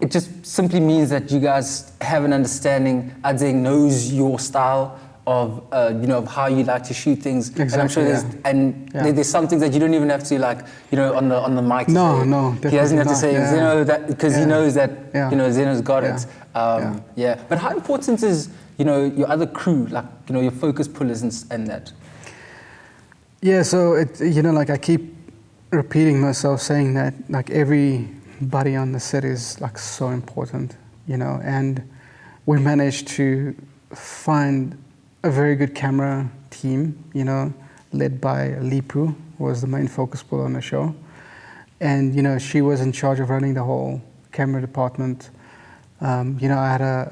It just simply means that you guys have an understanding. Adze knows your style of of how you like to shoot things. Exactly, and I'm sure there's some things that you don't even have to on the mic. No, he doesn't have to say Zeno that because he knows that Zeno's got it. But how important is your other crew, like your focus pullers and that? Yeah, so I keep repeating myself saying that like everybody on the set is like so important, and we managed to find a very good camera team, led by Lipu, who was the main focus puller on the show. And, you know, she was in charge of running the whole camera department. You know, I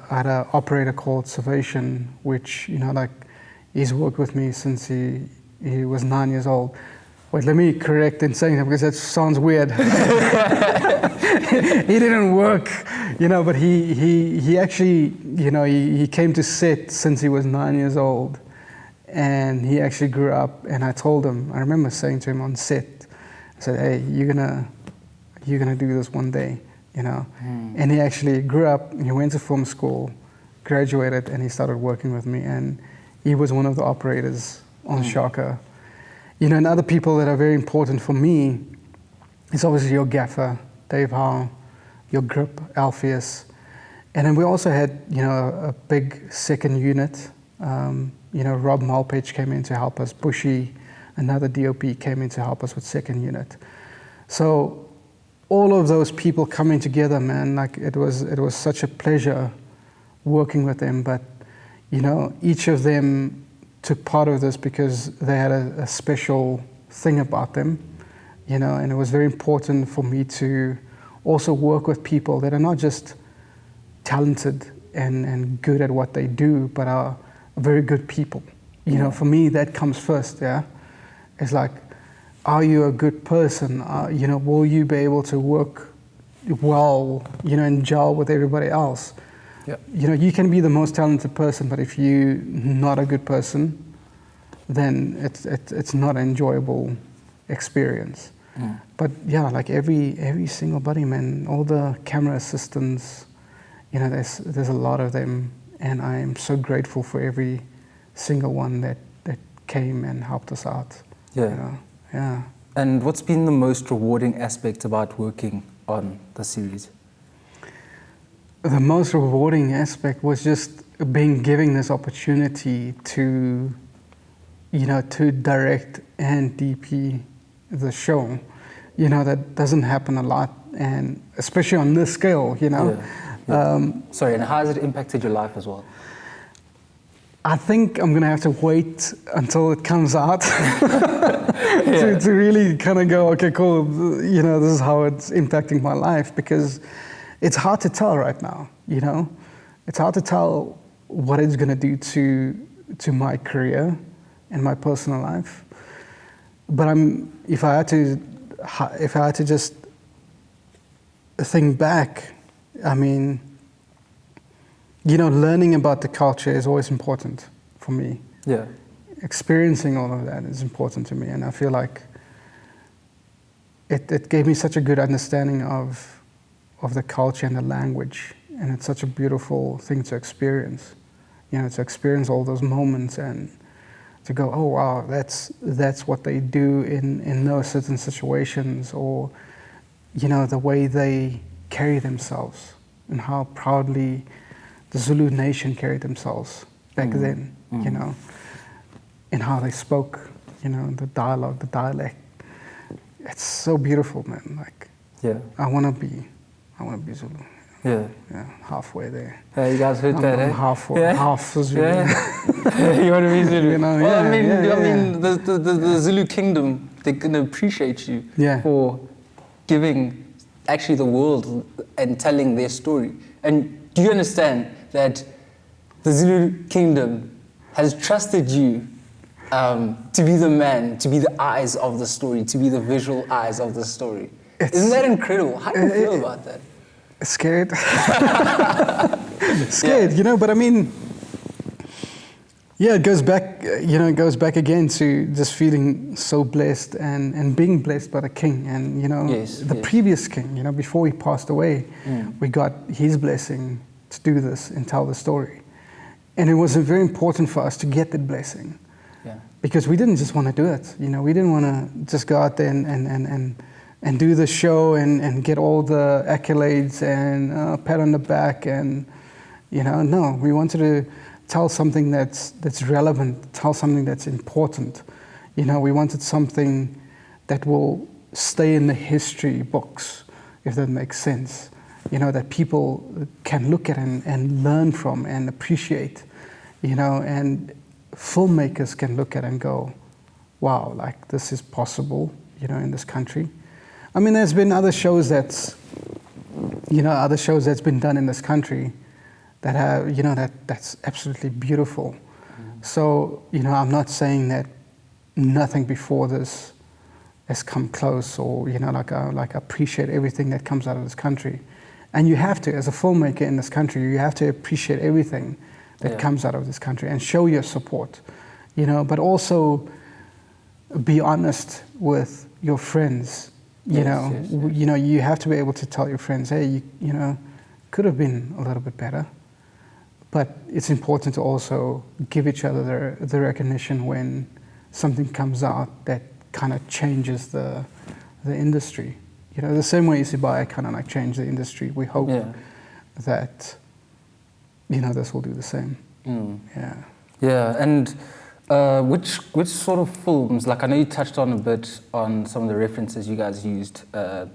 had a operator called Salvation, which, you know, like, he's worked with me since he was 9 years old. Wait, let me correct in saying that because that sounds weird. He didn't work, you know, but he actually, you know, he came to set since he was 9 years old. And he actually grew up, and I told him, I remember saying to him on set, I said, hey, you're gonna do this one day, you know. And he actually grew up, he went to film school, graduated, and he started working with me. And he was one of the operators on Shaka. You know, and other people that are very important for me is obviously your gaffer, Dave Howe, your grip, Alpheus. And then we also had, you know, a big second unit. You know, Rob Malpage came in to help us. Bushy, another DOP, came in to help us with second unit. So all of those people coming together, man, like it was such a pleasure working with them. But, you know, each of them took part of this because they had a special thing about them, you know, and it was very important for me to also work with people that are not just talented and good at what they do, but are very good people. You know, for me, that comes first, yeah? It's like, are you a good person? You know, will you be able to work well, you know, and gel with everybody else? Yep. You know, you can be the most talented person, but if you're not a good person, then it's not an enjoyable experience. But yeah, like every single buddy, man, all the camera assistants, you know, there's a lot of them, and I am so grateful for every single one that came and helped us out. Yeah. You know? Yeah. And what's been the most rewarding aspect about working on the series? The most rewarding aspect was just given this opportunity to, you know, to direct and DP the show. You know, that doesn't happen a lot, and especially on this scale, you know. Yeah. Sorry, and how has it impacted your life as well? I think I'm gonna have to wait until it comes out to really kind of go, okay, cool, you know, this is how it's impacting my life, because it's hard to tell right now, you know. It's hard to tell what it's gonna do to my career and my personal life. But if I had to just think back, I mean, you know, learning about the culture is always important for me. Yeah. Experiencing all of that is important to me, and I feel like it gave me such a good understanding of the culture and the language, and it's such a beautiful thing to experience. You know, to experience all those moments and to go, oh wow, that's what they do in those certain situations, or, you know, the way they carry themselves and how proudly the Zulu nation carried themselves back then, you know, and how they spoke, you know, the dialogue, the dialect. It's so beautiful, man. Like, yeah, I wanna be Zulu. Yeah. Yeah, halfway there. Yeah, you guys heard that, I'm eh? half Zulu. Yeah. You want to be Zulu? You know, well, yeah, I mean, the Zulu kingdom, they're gonna appreciate you for giving actually the world and telling their story. And do you understand that the Zulu kingdom has trusted you to be the man, to be the eyes of the story, to be the visual eyes of the story? Isn't that incredible? How do you feel about that? Scared. Scared, you know, but I mean, yeah, it goes back, you know, it goes back again to just feeling so blessed and being blessed by the king. And, you know, the previous king, you know, before he passed away, we got his blessing to do this and tell the story. And it was very important for us to get that blessing. Yeah. Because we didn't just want to do it. You know, we didn't want to just go out there and do the show and get all the accolades and pat on the back and, you know, no, we wanted to tell something that's relevant, tell something that's important. You know, we wanted something that will stay in the history books, if that makes sense. You know, that people can look at and learn from and appreciate, you know, and filmmakers can look at and go, wow, like this is possible, you know, in this country. I mean, there's been other shows that's been done in this country that have, you know, that's absolutely beautiful. So, you know, I'm not saying that nothing before this has come close, or, you know, like appreciate everything that comes out of this country. And you have to, as a filmmaker in this country, you have to appreciate everything that comes out of this country and show your support, you know, but also be honest with your friends, you know. You know, you have to be able to tell your friends, hey, you know, could have been a little bit better. But it's important to also give each other the recognition when something comes out that kind of changes the industry. You know, the same way Isibaya kind of like changed the industry. We hope that, you know, this will do the same. Yeah, and which sort of films, like I know you touched on a bit on some of the references you guys used to,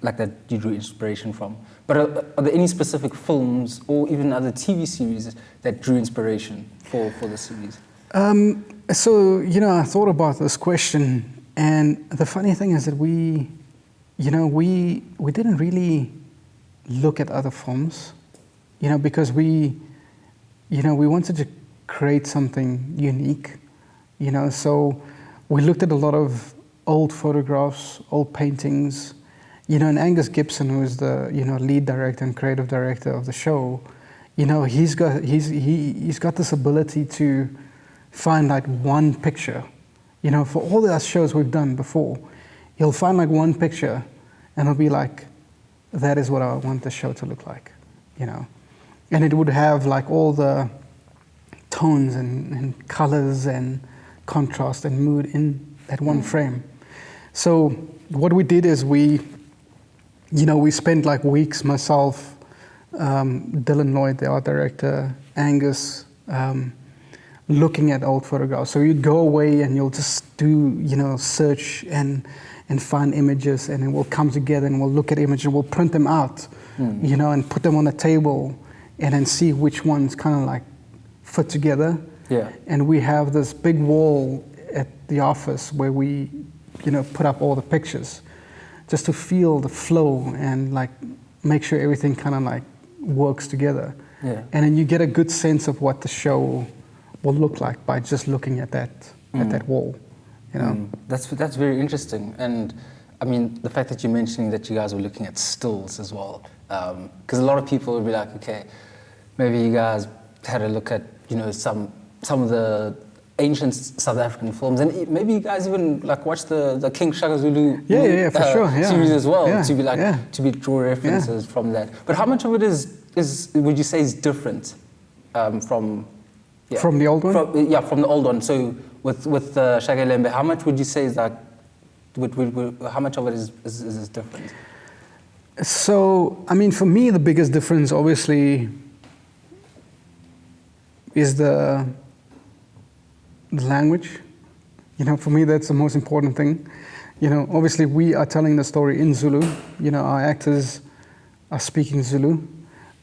like that you drew inspiration from. But are there any specific films or even other TV series that drew inspiration for the series? So, you know, I thought about this question, and the funny thing is that we didn't really look at other films, you know, because we wanted to create something unique, you know, so we looked at a lot of old photographs, old paintings, you know, and Angus Gibson, who is the, you know, lead director and creative director of the show, you know, he's got this ability to find like one picture, you know, for all the shows we've done before, he'll find like one picture and he'll be like, that is what I want the show to look like, you know. And it would have like all the tones and colors and contrast and mood in that one frame. So what we did is we spent like weeks, myself, Dylan Lloyd, the art director, Angus, looking at old photographs. So you'd go away and you'll just do, you know, search and find images, and then we'll come together and we'll look at images and we'll print them out, you know, and put them on the table and then see which ones kind of like fit together. Yeah. And we have this big wall at the office where we, you know, put up all the pictures just to feel the flow and like make sure everything kind of like works together. Yeah. And then you get a good sense of what the show will look like by just looking at that wall, you know. That's very interesting. And I mean, the fact that you're mentioning that you guys were looking at stills as well, because a lot of people would be like, okay, maybe you guys had a look at, you know, some of the ancient South African films, and maybe you guys even like watch the King Shaka Zulu for sure, series as well, to be like to draw references from that. But how much of it is would you say is different from the old one? From the old one. So with SHAKA iLEMBE, how much would you say is like, how much of it is different? So, I mean, for me, the biggest difference, obviously, is the language. You know, for me, that's the most important thing. You know, obviously, we are telling the story in Zulu. You know, our actors are speaking Zulu.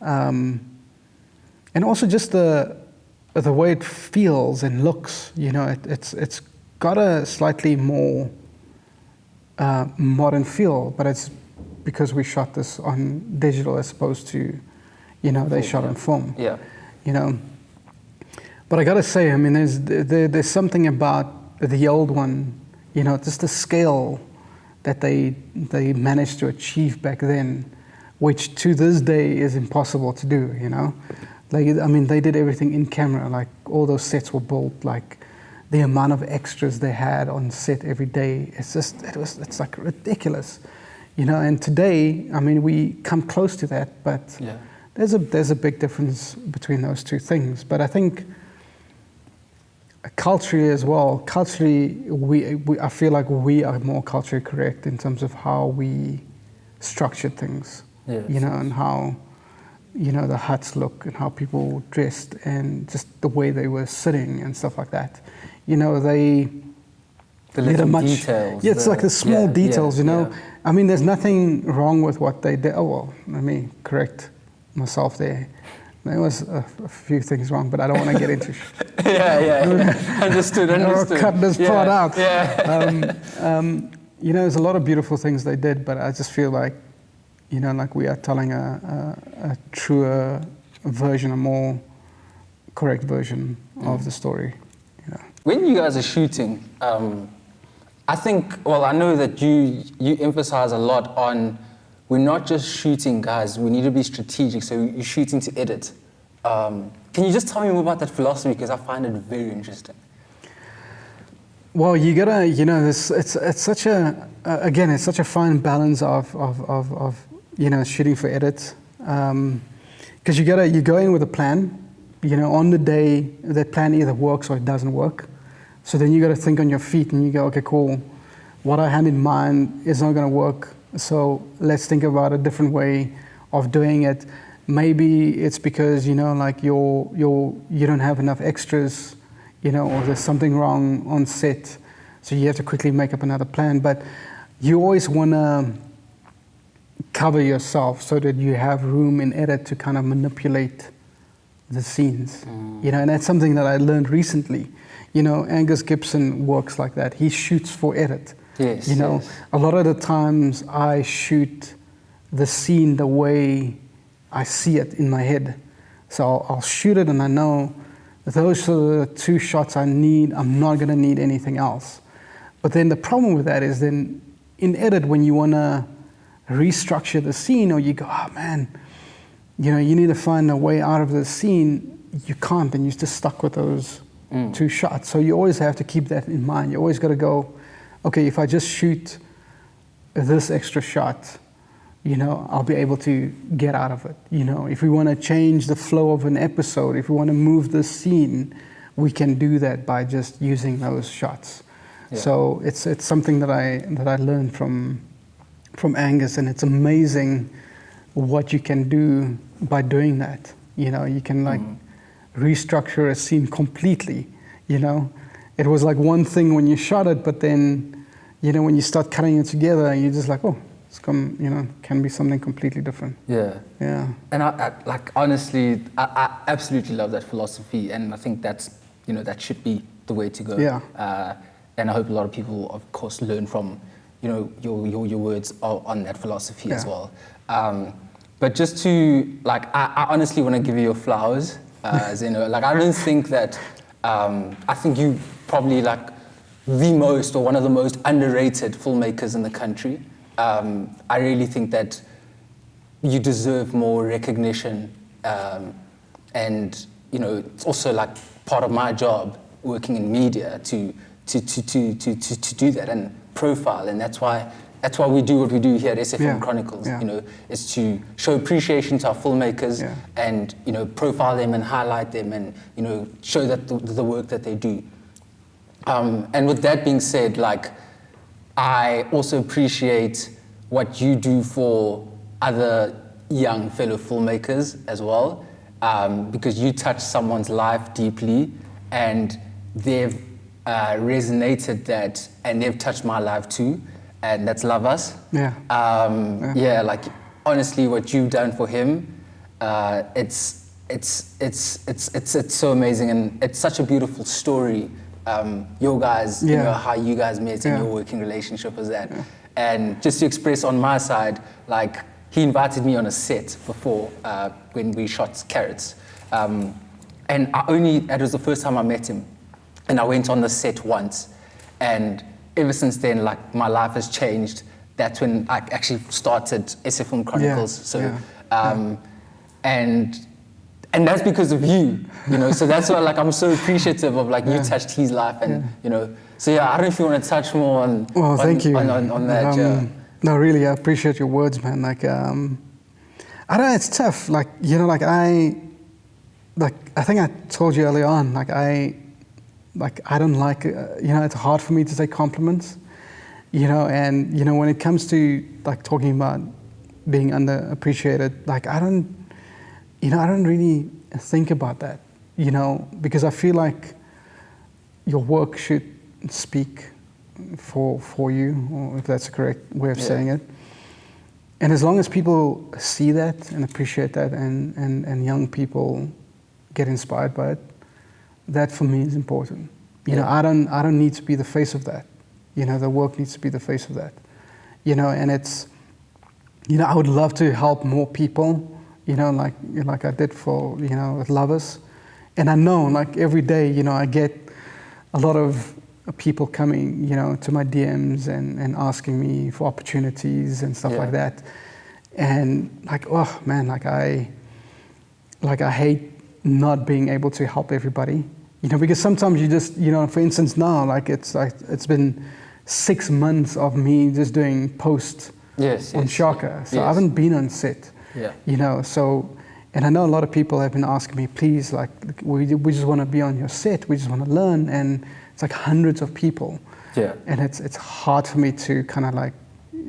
And also just the way it feels and looks, you know, it's got a slightly more modern feel, but it's because we shot this on digital as opposed to, you know, they shot on film. Yeah. You know, but I gotta say, I mean, there's something about the old one, you know, just the scale that they managed to achieve back then, which to this day is impossible to do, you know. Like, I mean, they did everything in camera, like all those sets were built, like the amount of extras they had on set every day, it's like ridiculous, you know. And today, I mean, we come close to that, but there's a big difference between those two things. But I think culturally as well, I feel like we are more culturally correct in terms of how we structured things, you know, and how, you know, the huts look and how people dressed and just the way they were sitting and stuff like that. You know, the little details. Yeah, it's like the small details, you know. I mean, there's nothing wrong with what they did. Oh, well, let me correct myself there. There was a few things wrong, but I don't want to get into. Understood. I'll cut this part out. Yeah. You know, there's a lot of beautiful things they did, but I just feel like, you know, like we are telling a truer version, a more correct version of the story. You know. When you guys are shooting, I think, well, I know that you emphasize a lot on, we're not just shooting, guys, we need to be strategic, so you're shooting to edit. Can you just tell me more about that philosophy, because I find it very interesting. Well, you gotta, you know, it's such a, again, it's such a fine balance of you know, shooting for edit. Because you go in with a plan, you know, on the day, that plan either works or it doesn't work. So then you gotta think on your feet and you go, okay, cool, what I had in mind is not gonna work. So let's think about a different way of doing it. Maybe it's because, you know, like you don't have enough extras, you know, or there's something wrong on set, so you have to quickly make up another plan. But you always want to cover yourself so that you have room in edit to kind of manipulate the scenes, you know, and that's something that I learned recently. You know, Angus Gibson works like that. He shoots for edit. Yes. You know, yes. A lot of the times I shoot the scene the way I see it in my head. So I'll shoot it and I know those are the 2 shots I need. I'm not going to need anything else. But then the problem with that is then in edit, when you want to restructure the scene, or you go, oh man, you know, you need to find a way out of the scene, you can't, and you're just stuck with those 2 shots. So you always have to keep that in mind. You always got to go, okay, if I just shoot this extra shot, you know, I'll be able to get out of it. You know, if we want to change the flow of an episode, if we want to move the scene, we can do that by just using those shots. Yeah. So it's something that I learned from Angus, and it's amazing what you can do by doing that. You know, you can like restructure a scene completely. You know, it was like one thing when you shot it, but then, you know, when you start cutting it together, you're just like, oh. You know, can be something completely different. Yeah. Yeah. And I like, honestly, I absolutely love that philosophy, and I think that's, you know, that should be the way to go. Yeah. And I hope a lot of people, of course, learn from, you know, your words on that philosophy as well. But just to, like, I honestly want to give you your flowers, Zeno. Like, I don't think that, I think you probably like the most, or one of the most underrated filmmakers in the country. I really think that you deserve more recognition, and you know, it's also like part of my job working in media to do that and profile, and that's why we do what we do here at SFM Chronicles. You know, is to show appreciation to our filmmakers and, you know, profile them and highlight them, and, you know, show that the work that they do. And with that being said, like, I also appreciate what you do for other young fellow filmmakers as well, because you touch someone's life deeply, and they've resonated that, and they've touched my life too, and that's Love Us. Yeah, like, honestly, what you've done for him, it's so amazing, and it's such a beautiful story. Your guys, you know, how you guys met and your working relationship was that. And just to express on my side, like, he invited me on a set before when we shot Carrots. And that was the first time I met him. And I went on the set once. And ever since then, like, my life has changed. That's when I actually started SFM Chronicles. And that's because of you, you know. So that's why, like, I'm so appreciative of, like, you touched his life, and you know. So yeah, I don't know if you want to touch more on. Well, thank you on that. No, really, I appreciate your words, man. Like, I don't know, it's tough. Like, you know, like I think I told you earlier on. Like, I don't like, you know, it's hard for me to say compliments, you know, and you know, when it comes to like talking about being underappreciated, like, I don't really think about that, you know, because I feel like your work should speak for you, or if that's the correct way of saying it. And as long as people see that and appreciate that, and young people get inspired by it, that for me is important. You know, I don't need to be the face of that. You know, the work needs to be the face of that. You know, and it's, you know, I would love to help more people, you know, like I did for, you know, with Lovers. And I know, like, every day, you know, I get a lot of people coming, you know, to my DMs and asking me for opportunities and stuff like that. And like, oh man, like I hate not being able to help everybody, you know, because sometimes you just, you know, for instance now, like it's been 6 months of me just doing post on Shaka. So I haven't been on set, you know, so, and I know a lot of people have been asking me, please, like, we just want to be on your set, we just want to learn, and it's like hundreds of people. And it's hard for me to kind of like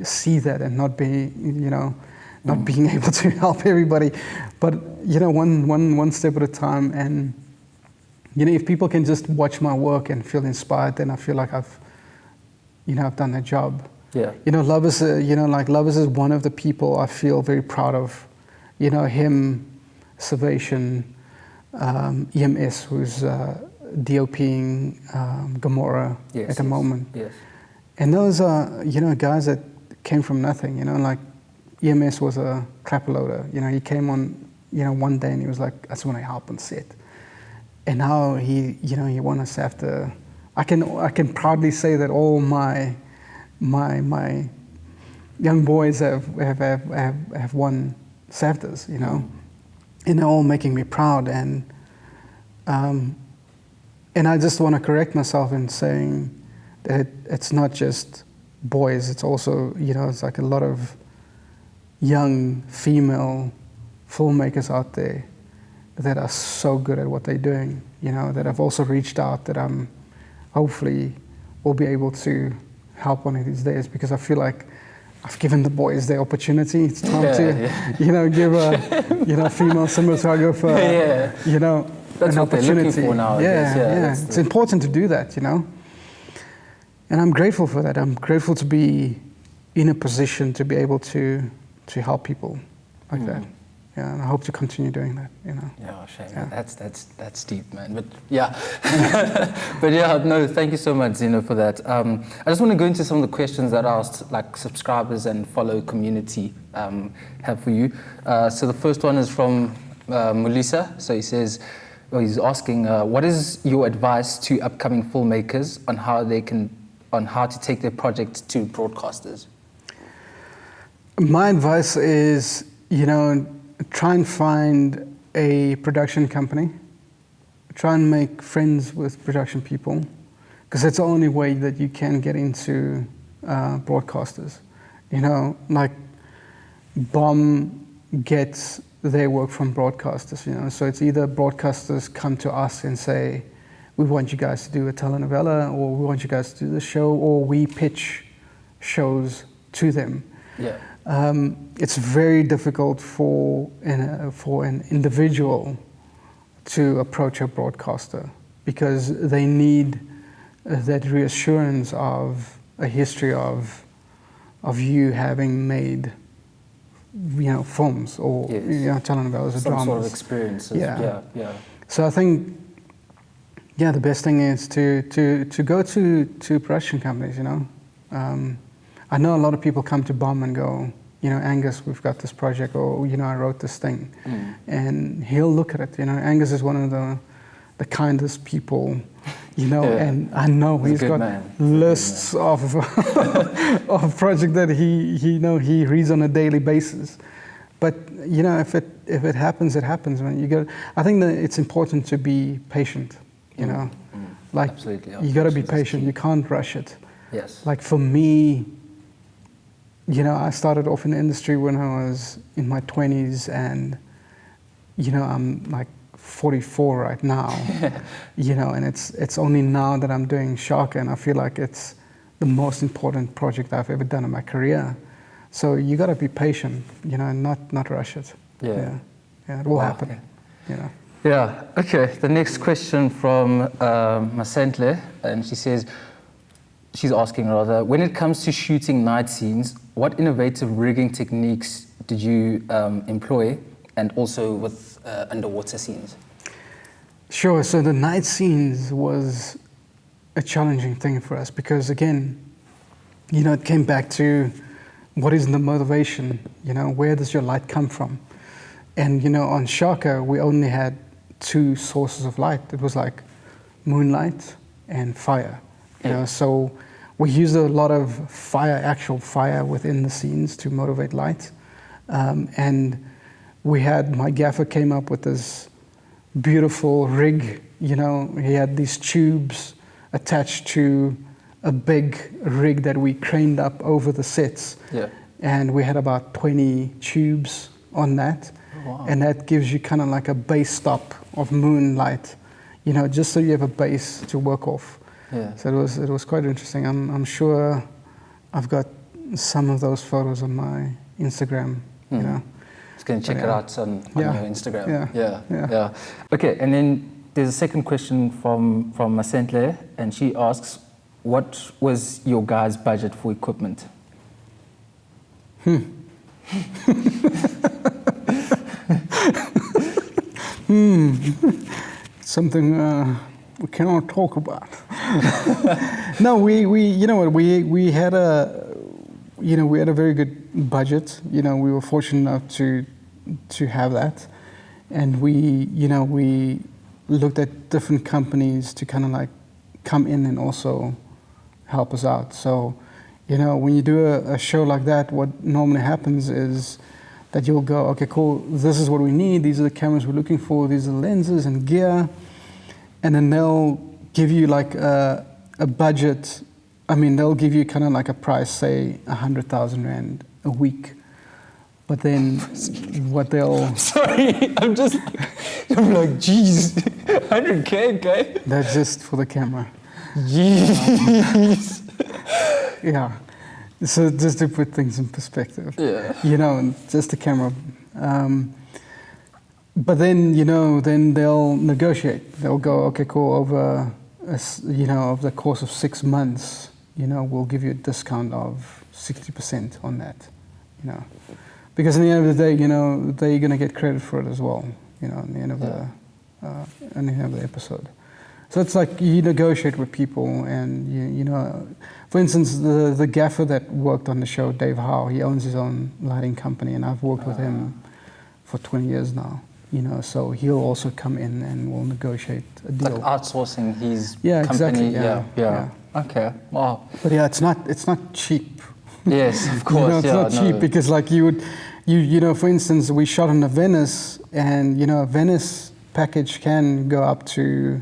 see that and not be, you know, not being able to help everybody. But, you know, one step at a time. And, you know, if people can just watch my work and feel inspired, then I feel like I've done a job. You know, Lovers, you know, like Lovers is one of the people I feel very proud of. You know, him, Salvation, EMS, who's DOPing Gomorrah at the moment. And those are, you know, guys that came from nothing, you know, like EMS was a clapper loader. You know, he came on, you know, one day and he was like, I just want to help on set. And now he, you know, he won a SAFTA. I can proudly say that all my young boys have won SAFTAs, you know, and they're all making me proud. And I just want to correct myself in saying that it's not just boys, it's also, you know, it's like a lot of young female filmmakers out there that are so good at what they're doing, you know, that I've also reached out, that I'm hopefully will be able to help one of these days, because I feel like I've given the boys the opportunity. It's time to, you know, give a, you know, female cinematographer, you know, that's an what opportunity. They're looking for nowadays. It's important to do that, you know. And I'm grateful for that. I'm grateful to be in a position to be able to help people like that. Yeah, and I hope to continue doing that, you know. Yeah, shame. Yeah. That's deep, man. But yeah, but yeah, no, thank you so much, Zeno, for that. I just want to go into some of the questions that I asked, like subscribers and follow community have for you. So the first one is from Mulisa. So he says, he's asking, what is your advice to upcoming filmmakers on how to take their project to broadcasters? My advice is, you know, try and find a production company. Try and make friends with production people, because that's the only way that you can get into broadcasters. You know, like BOM gets their work from broadcasters, you know. So it's either broadcasters come to us and say, we want you guys to do a telenovela, or we want you guys to do the show, or we pitch shows to them. It's very difficult for an individual to approach a broadcaster, because they need that reassurance of a history of you having made, you know, films or you know, telenovelas or some dramas. sort of experiences. So I think, the best thing is to go to production companies, you know. I know a lot of people come to BOM and go, you know, Angus, we've got this project, or, you know, I wrote this thing. And he'll look at it, you know. Angus is one of the kindest people, you know, and I know he's got lists of projects that he reads on a daily basis. But, you know, if it happens, it happens. Man. I think that it's important to be patient, you know. Like, absolutely. You got to be patient. You can't rush it. Like for me, you know, I started off in the industry when I was in my 20s, and, you know, I'm like 44 right now, you know, and it's only now that I'm doing Shaka, and I feel like it's the most important project I've ever done in my career. So you got to be patient, you know, and not rush it. It will happen, you know. Yeah, okay. The next question from Masentle, and she's asking rather, when it comes to shooting night scenes, what innovative rigging techniques did you employ, and also with underwater scenes? Sure. So the night scenes was a challenging thing for us because, again, it came back to what is the motivation? Where does your light come from? And, on Shaka, we only had 2 sources of light. It was like moonlight and fire. So we used a lot of fire, actual fire within the scenes to motivate light. And my gaffer came up with this beautiful rig. He had these tubes attached to a big rig that we craned up over the sets. Yeah. And we had about 20 tubes on that. Oh, wow. And that gives you kind of like a base stop of moonlight, just so you have a base to work off. Yeah. So it was quite interesting. I'm sure I've got some of those photos on my Instagram, Just going to check it out on your Instagram. Yeah. Okay, and then there's a second question from Masentle, and she asks, what was your guys' budget for equipment? Something we cannot talk about. No, we had a very good budget. We were fortunate enough to have that, and we looked at different companies to kind of like come in and also help us out. So, when you do a show like that, what normally happens is that you'll go, okay, cool, this is what we need, these are the cameras we're looking for, these are the lenses and gear, and then they'll give you like a budget. I mean, they'll give you kind of like a price, say 100,000 Rand a week. But then what they'll... Sorry, I'm like, geez, 100K, okay? That's just for the camera. Jeez. Yeah. So just to put things in perspective. Yeah. Just the camera. But then, then they'll negotiate. They'll go, okay, cool, over the course of 6 months, we'll give you a discount of 60% on that, Because in the end of the day, they're going to get credit for it as well, in the end of the episode. So it's like you negotiate with people, and for instance, the gaffer that worked on the show, Dave Howe, he owns his own lighting company, and I've worked with him for 20 years now. So he'll also come in and we'll negotiate a deal. Like outsourcing his company. Exactly. Yeah. Okay. Wow. But it's not cheap. Yes, of course. It's not cheap because like you for instance, we shot in a Venice, and a Venice package can go up to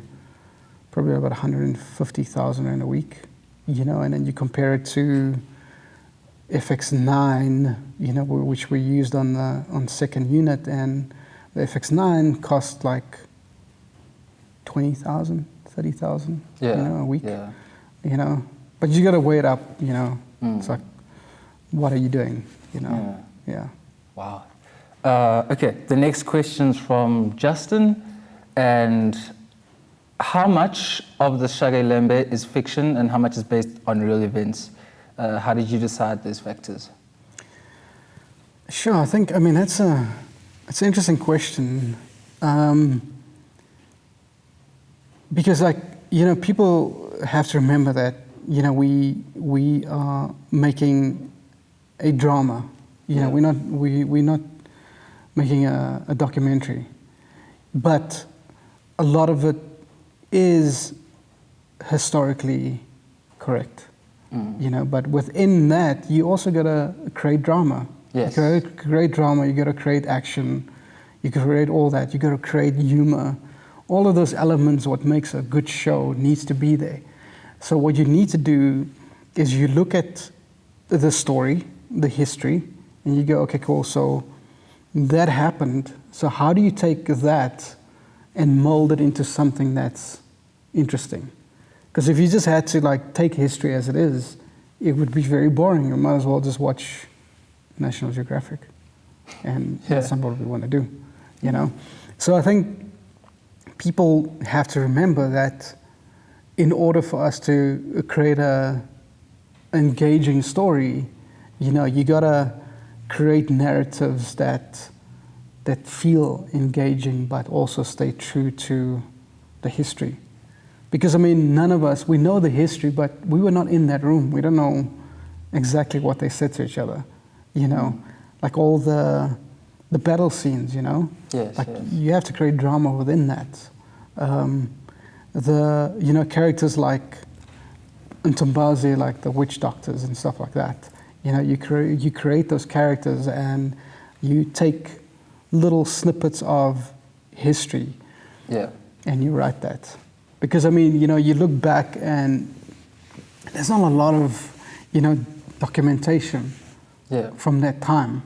probably about 150,000 Rand a week, and then you compare it to FX9, which we used on second unit, and the FX9 cost like 20,000, 30,000, a week, But you got to weigh it up, It's like, what are you doing, Yeah. Wow. Okay, the next question's from Justin, and how much of the SHAKA iLEMBE is fiction and how much is based on real events? How did you decide these factors? Sure, that's an interesting question. Because people have to remember that, we are making a drama. We're not making a documentary. But a lot of it is historically correct. But within that, you also gotta create drama. Yes. You gotta create drama, you gotta create action, you gotta create all that, you gotta create humor. All of those elements, what makes a good show, needs to be there. So what you need to do is you look at the story, the history, and you go, okay, cool, so that happened. So how do you take that and mold it into something that's interesting? Because if you just had to take history as it is, it would be very boring. You might as well just watch National Geographic. And that's not what we want to do, So I think people have to remember that in order for us to create a engaging story, You know, you gotta create narratives that feel engaging, but also stay true to the history. Because I mean, none of us, we know the history, but we were not in that room. We don't know exactly what they said to each other, you know, like all the battle scenes, you know, Yes, like yes. you have to create drama within that. You know, characters like Ntombazi, like the witch doctors and stuff like that. You know, you create those characters and you take little snippets of history, Yeah. and you write that. Because I mean, you know, you look back and there's not a lot of, you know, documentation from that time.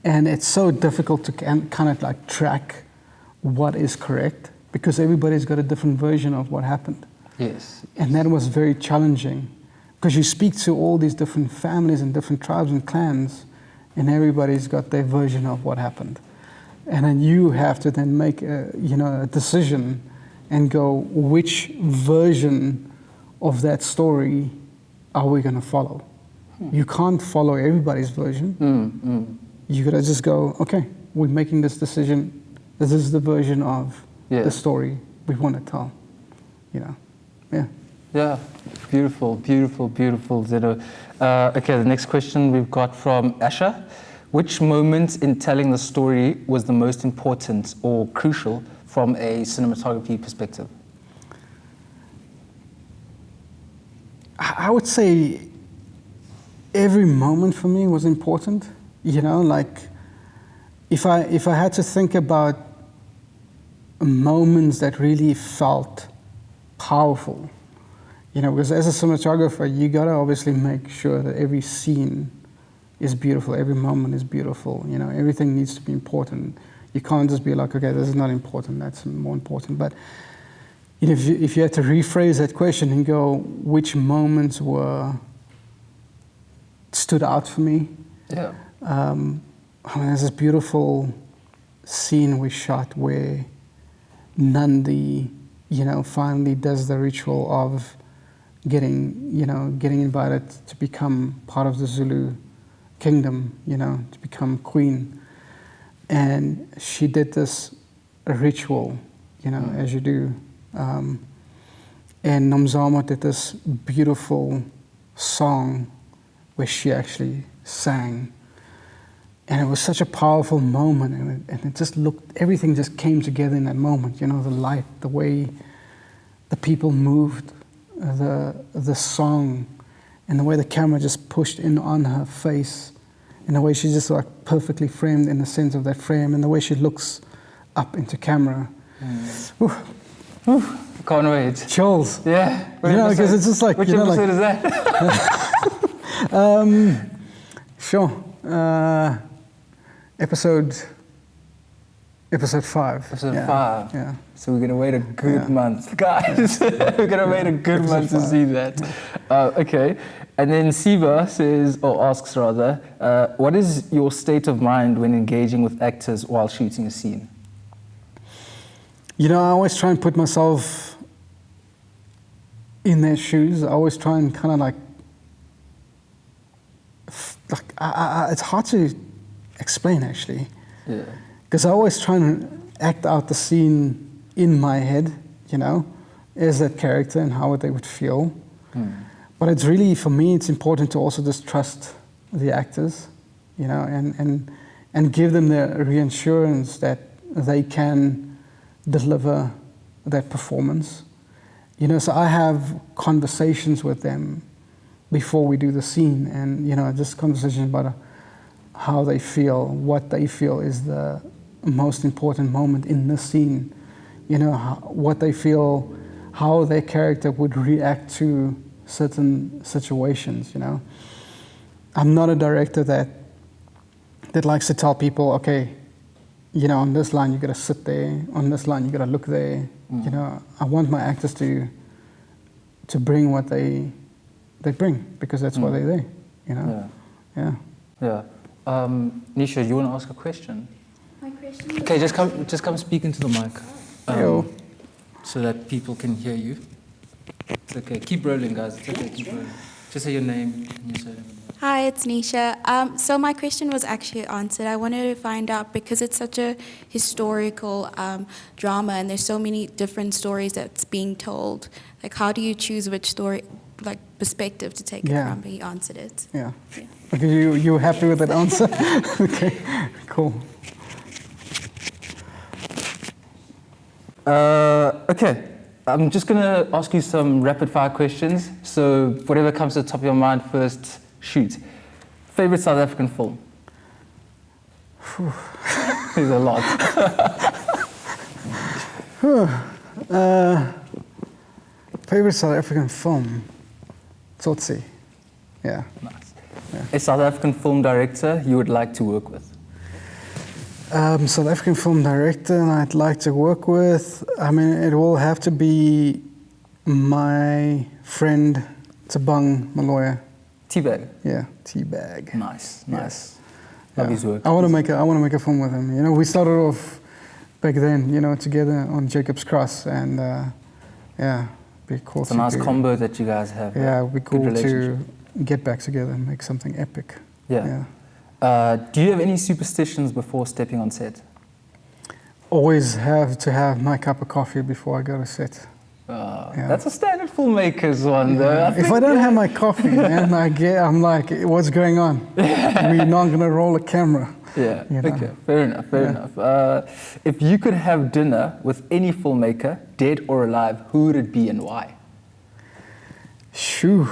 And it's so difficult to kind of like track what is correct because everybody's got a different version of what happened. Yes. And that was very challenging because you speak to all these different families and different tribes and clans and everybody's got their version of what happened. And then you have to then make a decision and go, which version of that story are we going to follow? You can't follow everybody's version. You gotta just go, okay, we're making this decision. This is the version of the story we want to tell. You know, Yeah, beautiful, beautiful, beautiful, Zeno. Okay, the next question we've got from Asha. Which moment in telling the story was the most important or crucial from a cinematography perspective? I would say every moment for me was important. You know, like if I had to think about moments that really felt powerful, you know, because as a cinematographer, you gotta obviously make sure that every scene is beautiful, every moment is beautiful. You know, everything needs to be important. You can't just be like, okay, this is not important, that's more important. But you know, if you had to rephrase that question and go, which moments stood out for me? Yeah. I mean, there's this beautiful scene we shot where Nandi, you know, finally does the ritual of getting invited to become part of the Zulu kingdom, you know, to become queen. And she did this ritual, you know, as you do. And Nomzamo did this beautiful song where she actually sang. And it was such a powerful moment, and it just everything just came together in that moment, you know, the light, the way the people moved, the song, and the way the camera just pushed in on her face, and the way she just like perfectly framed in the center of that frame, and the way she looks up into camera. Can't wait. Chills. Yeah. You know, because it's just like, which you know, episode like, is that? Sure. Episode 5. Episode 5. Yeah. So we're gonna wait a good month, guys. We're gonna wait a good month to see that. Okay. And then Siva says, or asks rather, what is your state of mind when engaging with actors while shooting a scene? You know, I always try and put myself in their shoes. I always try and kind of like it's hard to explain actually. Yeah. Because I always try and act out the scene in my head, you know, as that character and how they would feel. But it's really, for me, it's important to also just trust the actors, you know, and give them the reassurance that they can deliver that performance. You know, so I have conversations with them before we do the scene, and you know, just conversations about how they feel, what they feel is the most important moment in the scene. You know, what they feel, how their character would react to certain situations. You know, I'm not a director that likes to tell people, okay, you know, on this line you gotta sit there, on this line you gotta look there. You know, I want my actors to bring what they bring, because that's why they're there, you know? Yeah. Nisha, you want to ask a question? My question. Okay, just come speak into the mic, so that people can hear you. It's okay. Keep rolling, guys. It's okay. Keep rolling. Just say your name and your surname. Hi, it's Nisha. So my question was actually answered. I wanted to find out, because it's such a historical drama and there's so many different stories that's being told, like how do you choose which story, like perspective to take it from? He answered it. Yeah. Okay, you were happy with that answer? Okay, cool. Okay, I'm just going to ask you some rapid fire questions. So whatever comes to the top of your mind first, shoot. Favorite South African film? There's a lot. Favorite South African film? Tsotsi. Yeah. Nice. Yeah. A South African film director you would like to work with? South African film director I'd like to work with, I mean, it will have to be my friend Thabang Maloya. T-Bag? Yeah, T-Bag. Nice, nice. Love his work. I want to make a film with him. You know, we started off back then, you know, together on Jacob's Cross, and yeah, be cool. It's a nice combo that you guys have. Yeah, it'd be cool to get back together and make something epic. Yeah. Do you have any superstitions before stepping on set? Always have to have my cup of coffee before I go to set. That's a standard filmmaker's one, though. If I don't have my coffee, man, I'm like, what's going on? We're not going to roll a camera. Yeah, you know? Okay, fair enough. If you could have dinner with any filmmaker, dead or alive, who would it be and why? Shoo.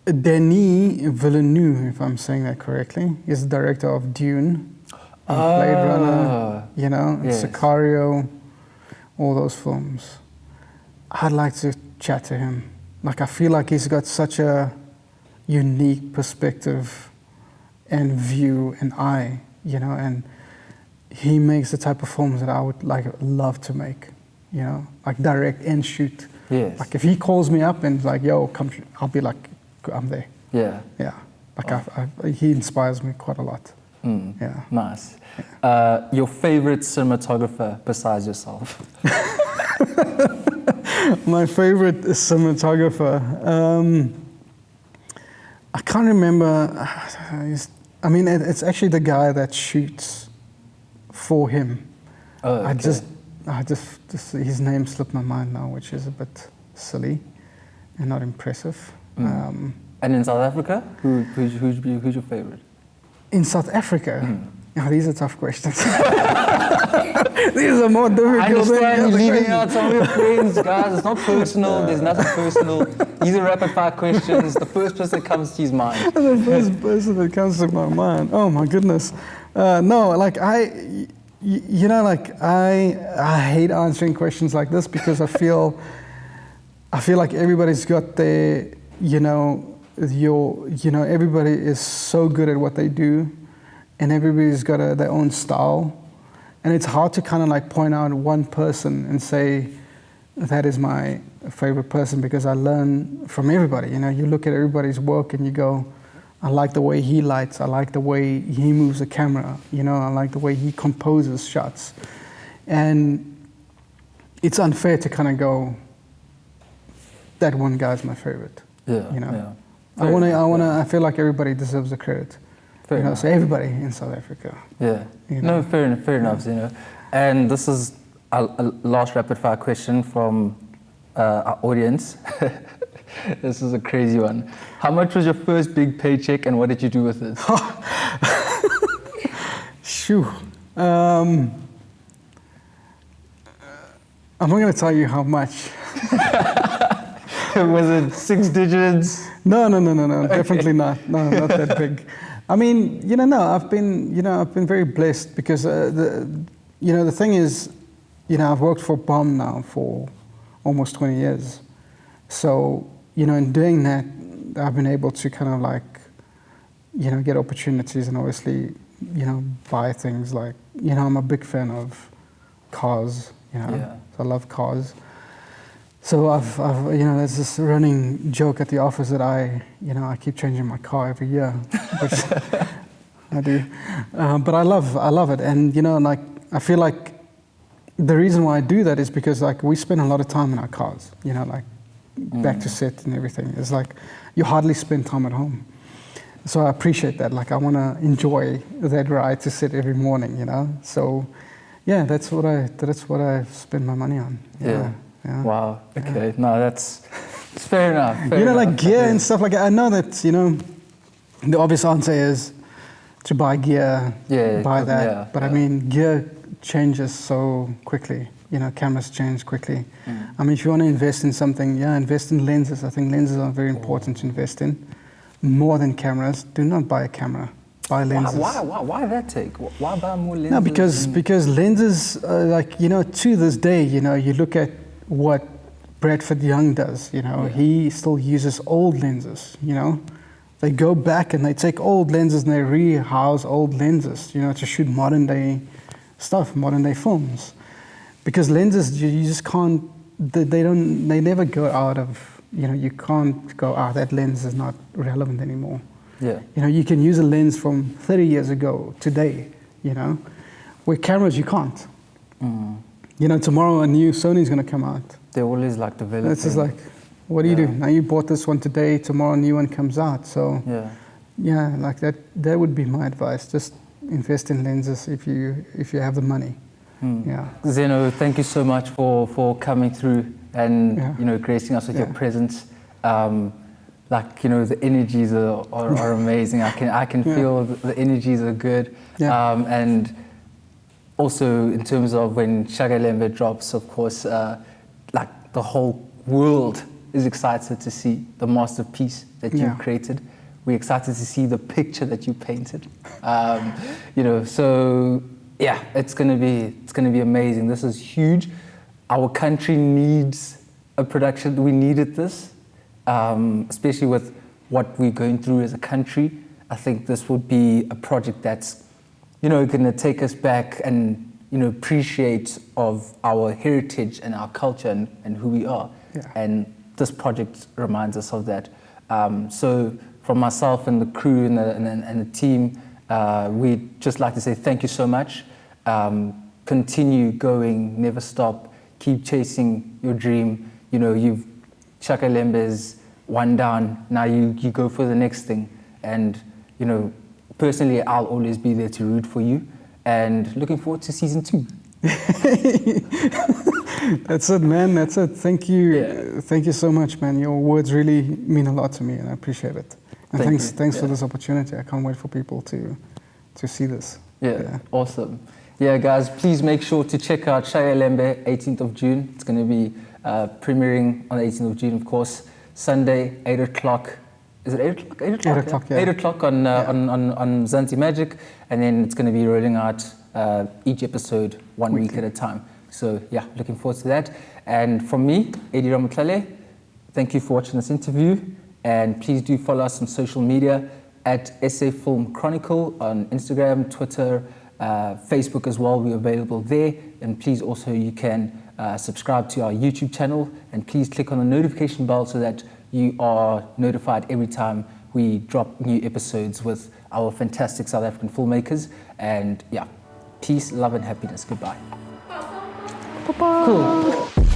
Denis Villeneuve, if I'm saying that correctly, is the director of Dune, Blade Runner, you know, Sicario, all those films. I'd like to chat to him. Like, I feel like he's got such a unique perspective and view and eye, you know, and he makes the type of films that I would love to make, you know, like direct and shoot. Yes. Like if he calls me up and like, yo, come, I'll be like, I'm there. Yeah. Yeah. Like he inspires me quite a lot. Yeah. Nice. Your favorite cinematographer besides yourself? My favorite cinematographer. I can't remember. I mean, it's actually the guy that shoots for him. Oh, okay. I just his name slipped my mind now, which is a bit silly and not impressive. And in South Africa, who's your favorite? In South Africa, these are tough questions. These are more difficult. I understand you're leaving out some of your friends, guys. It's not personal. There's nothing personal. These are rapid fire questions. The first person that comes to his mind. The first person that comes to my mind. Oh my goodness. No, like I hate answering questions like this because I feel like everybody's got their, everybody is so good at what they do, and everybody's got their own style, and it's hard to kind of like point out one person and say that is my favorite person, because I learn from everybody. You know, you look at everybody's work and you go, I like the way he lights, I like the way he moves the camera, I like the way he composes shots. And it's unfair to kind of go, that one guy's my favorite. Yeah. I feel like everybody deserves the credit. So everybody in South Africa. Yeah. No, fair enough, Zeno. And this is a last rapid fire question from our audience. This is a crazy one. How much was your first big paycheck and what did you do with it? Shoo. I'm not going to tell you how much. Was it 6 digits? No, definitely not. No, not that big. I mean, I've been very blessed because the thing is, I've worked for BOM now for almost 20 years. So, in doing that, I've been able to kind of like, get opportunities and obviously, buy things like, I'm a big fan of cars, So I love cars. So I've there's this running joke at the office that I keep changing my car every year, which I do. But I love it. And, I feel like the reason why I do that is because like we spend a lot of time in our cars, back to set and everything. It's like you hardly spend time at home. So I appreciate that. Like I want to enjoy that ride to set every morning, you know. So yeah, that's what I spend my money on. Yeah. Yeah. Wow. Okay. No, that's fair enough. Fair you know, enough. like gear and stuff like that. I know that, you know, the obvious answer is to buy gear, buy that. Yeah, but I mean, gear changes so quickly. You know, cameras change quickly. I mean, if you want to invest in something, invest in lenses. I think lenses are very important to invest in. More than cameras. Do not buy a camera. Buy lenses. Why that take? Why buy more lenses? No, because lenses, like, you know, to this day, you know, you look at what Bradford Young does, you know, he still uses old lenses, you know. They go back and they take old lenses and they rehouse old lenses, you know, to shoot modern day stuff, modern day films. Because lenses, you just can't, they never go out of, you know, you can't go, that lens is not relevant anymore. Yeah. You know, you can use a lens from 30 years ago, today, you know. With cameras, you can't. You know, tomorrow a new Sony's going to come out. They're always like developing. It's just like, what do you do? Now you bought this one today, tomorrow a new one comes out. So, yeah, like that would be my advice. Just invest in lenses if you have the money. Yeah. Zeno, thank you so much for coming through and, you know, gracing us with your presence. Like, you know, the energies are amazing. I can feel the energies are good. And also in terms of when SHAKA iLEMBE drops, of course, like the whole world is excited to see the masterpiece that you've created. We're excited to see the picture that you painted. You know, so yeah, it's gonna be amazing. This is huge. Our country needs a production. We needed this. Especially with what we're going through as a country. I think this would be a project that's, you know, going to take us back and, you know, appreciate of our heritage and our culture and who we are. And this project reminds us of that. So from myself and the crew and the team, we'd just like to say thank you so much. Continue going, never stop, keep chasing your dream. You know, SHAKA iLEMBE's one down, now you go for the next thing. And, you know, personally, I'll always be there to root for you. And looking forward to season 2. That's it, man. That's it. Thank you. Thank you so much, man. Your words really mean a lot to me, and I appreciate it. And thanks for this opportunity. I can't wait for people to see this. Yeah. Awesome. Yeah, guys, please make sure to check out SHAKA iLEMBE, 18th of June. It's going to be premiering on the 18th of June, of course. Sunday, 8 o'clock. Is it 8 o'clock? 8 o'clock, 8 o'clock, yeah. 8 o'clock on Mzansi Magic. And then it's going to be rolling out each episode one week at a time. So, yeah, looking forward to that. And from me, Eddie Ramohlale, thank you for watching this interview. And please do follow us on social media at SA Film Chronicle on Instagram, Twitter, Facebook as well. We're available there. And please also, you can subscribe to our YouTube channel, and please click on the notification bell so that you are notified every time we drop new episodes with our fantastic South African filmmakers. And yeah, peace, love and happiness. Goodbye. Cool.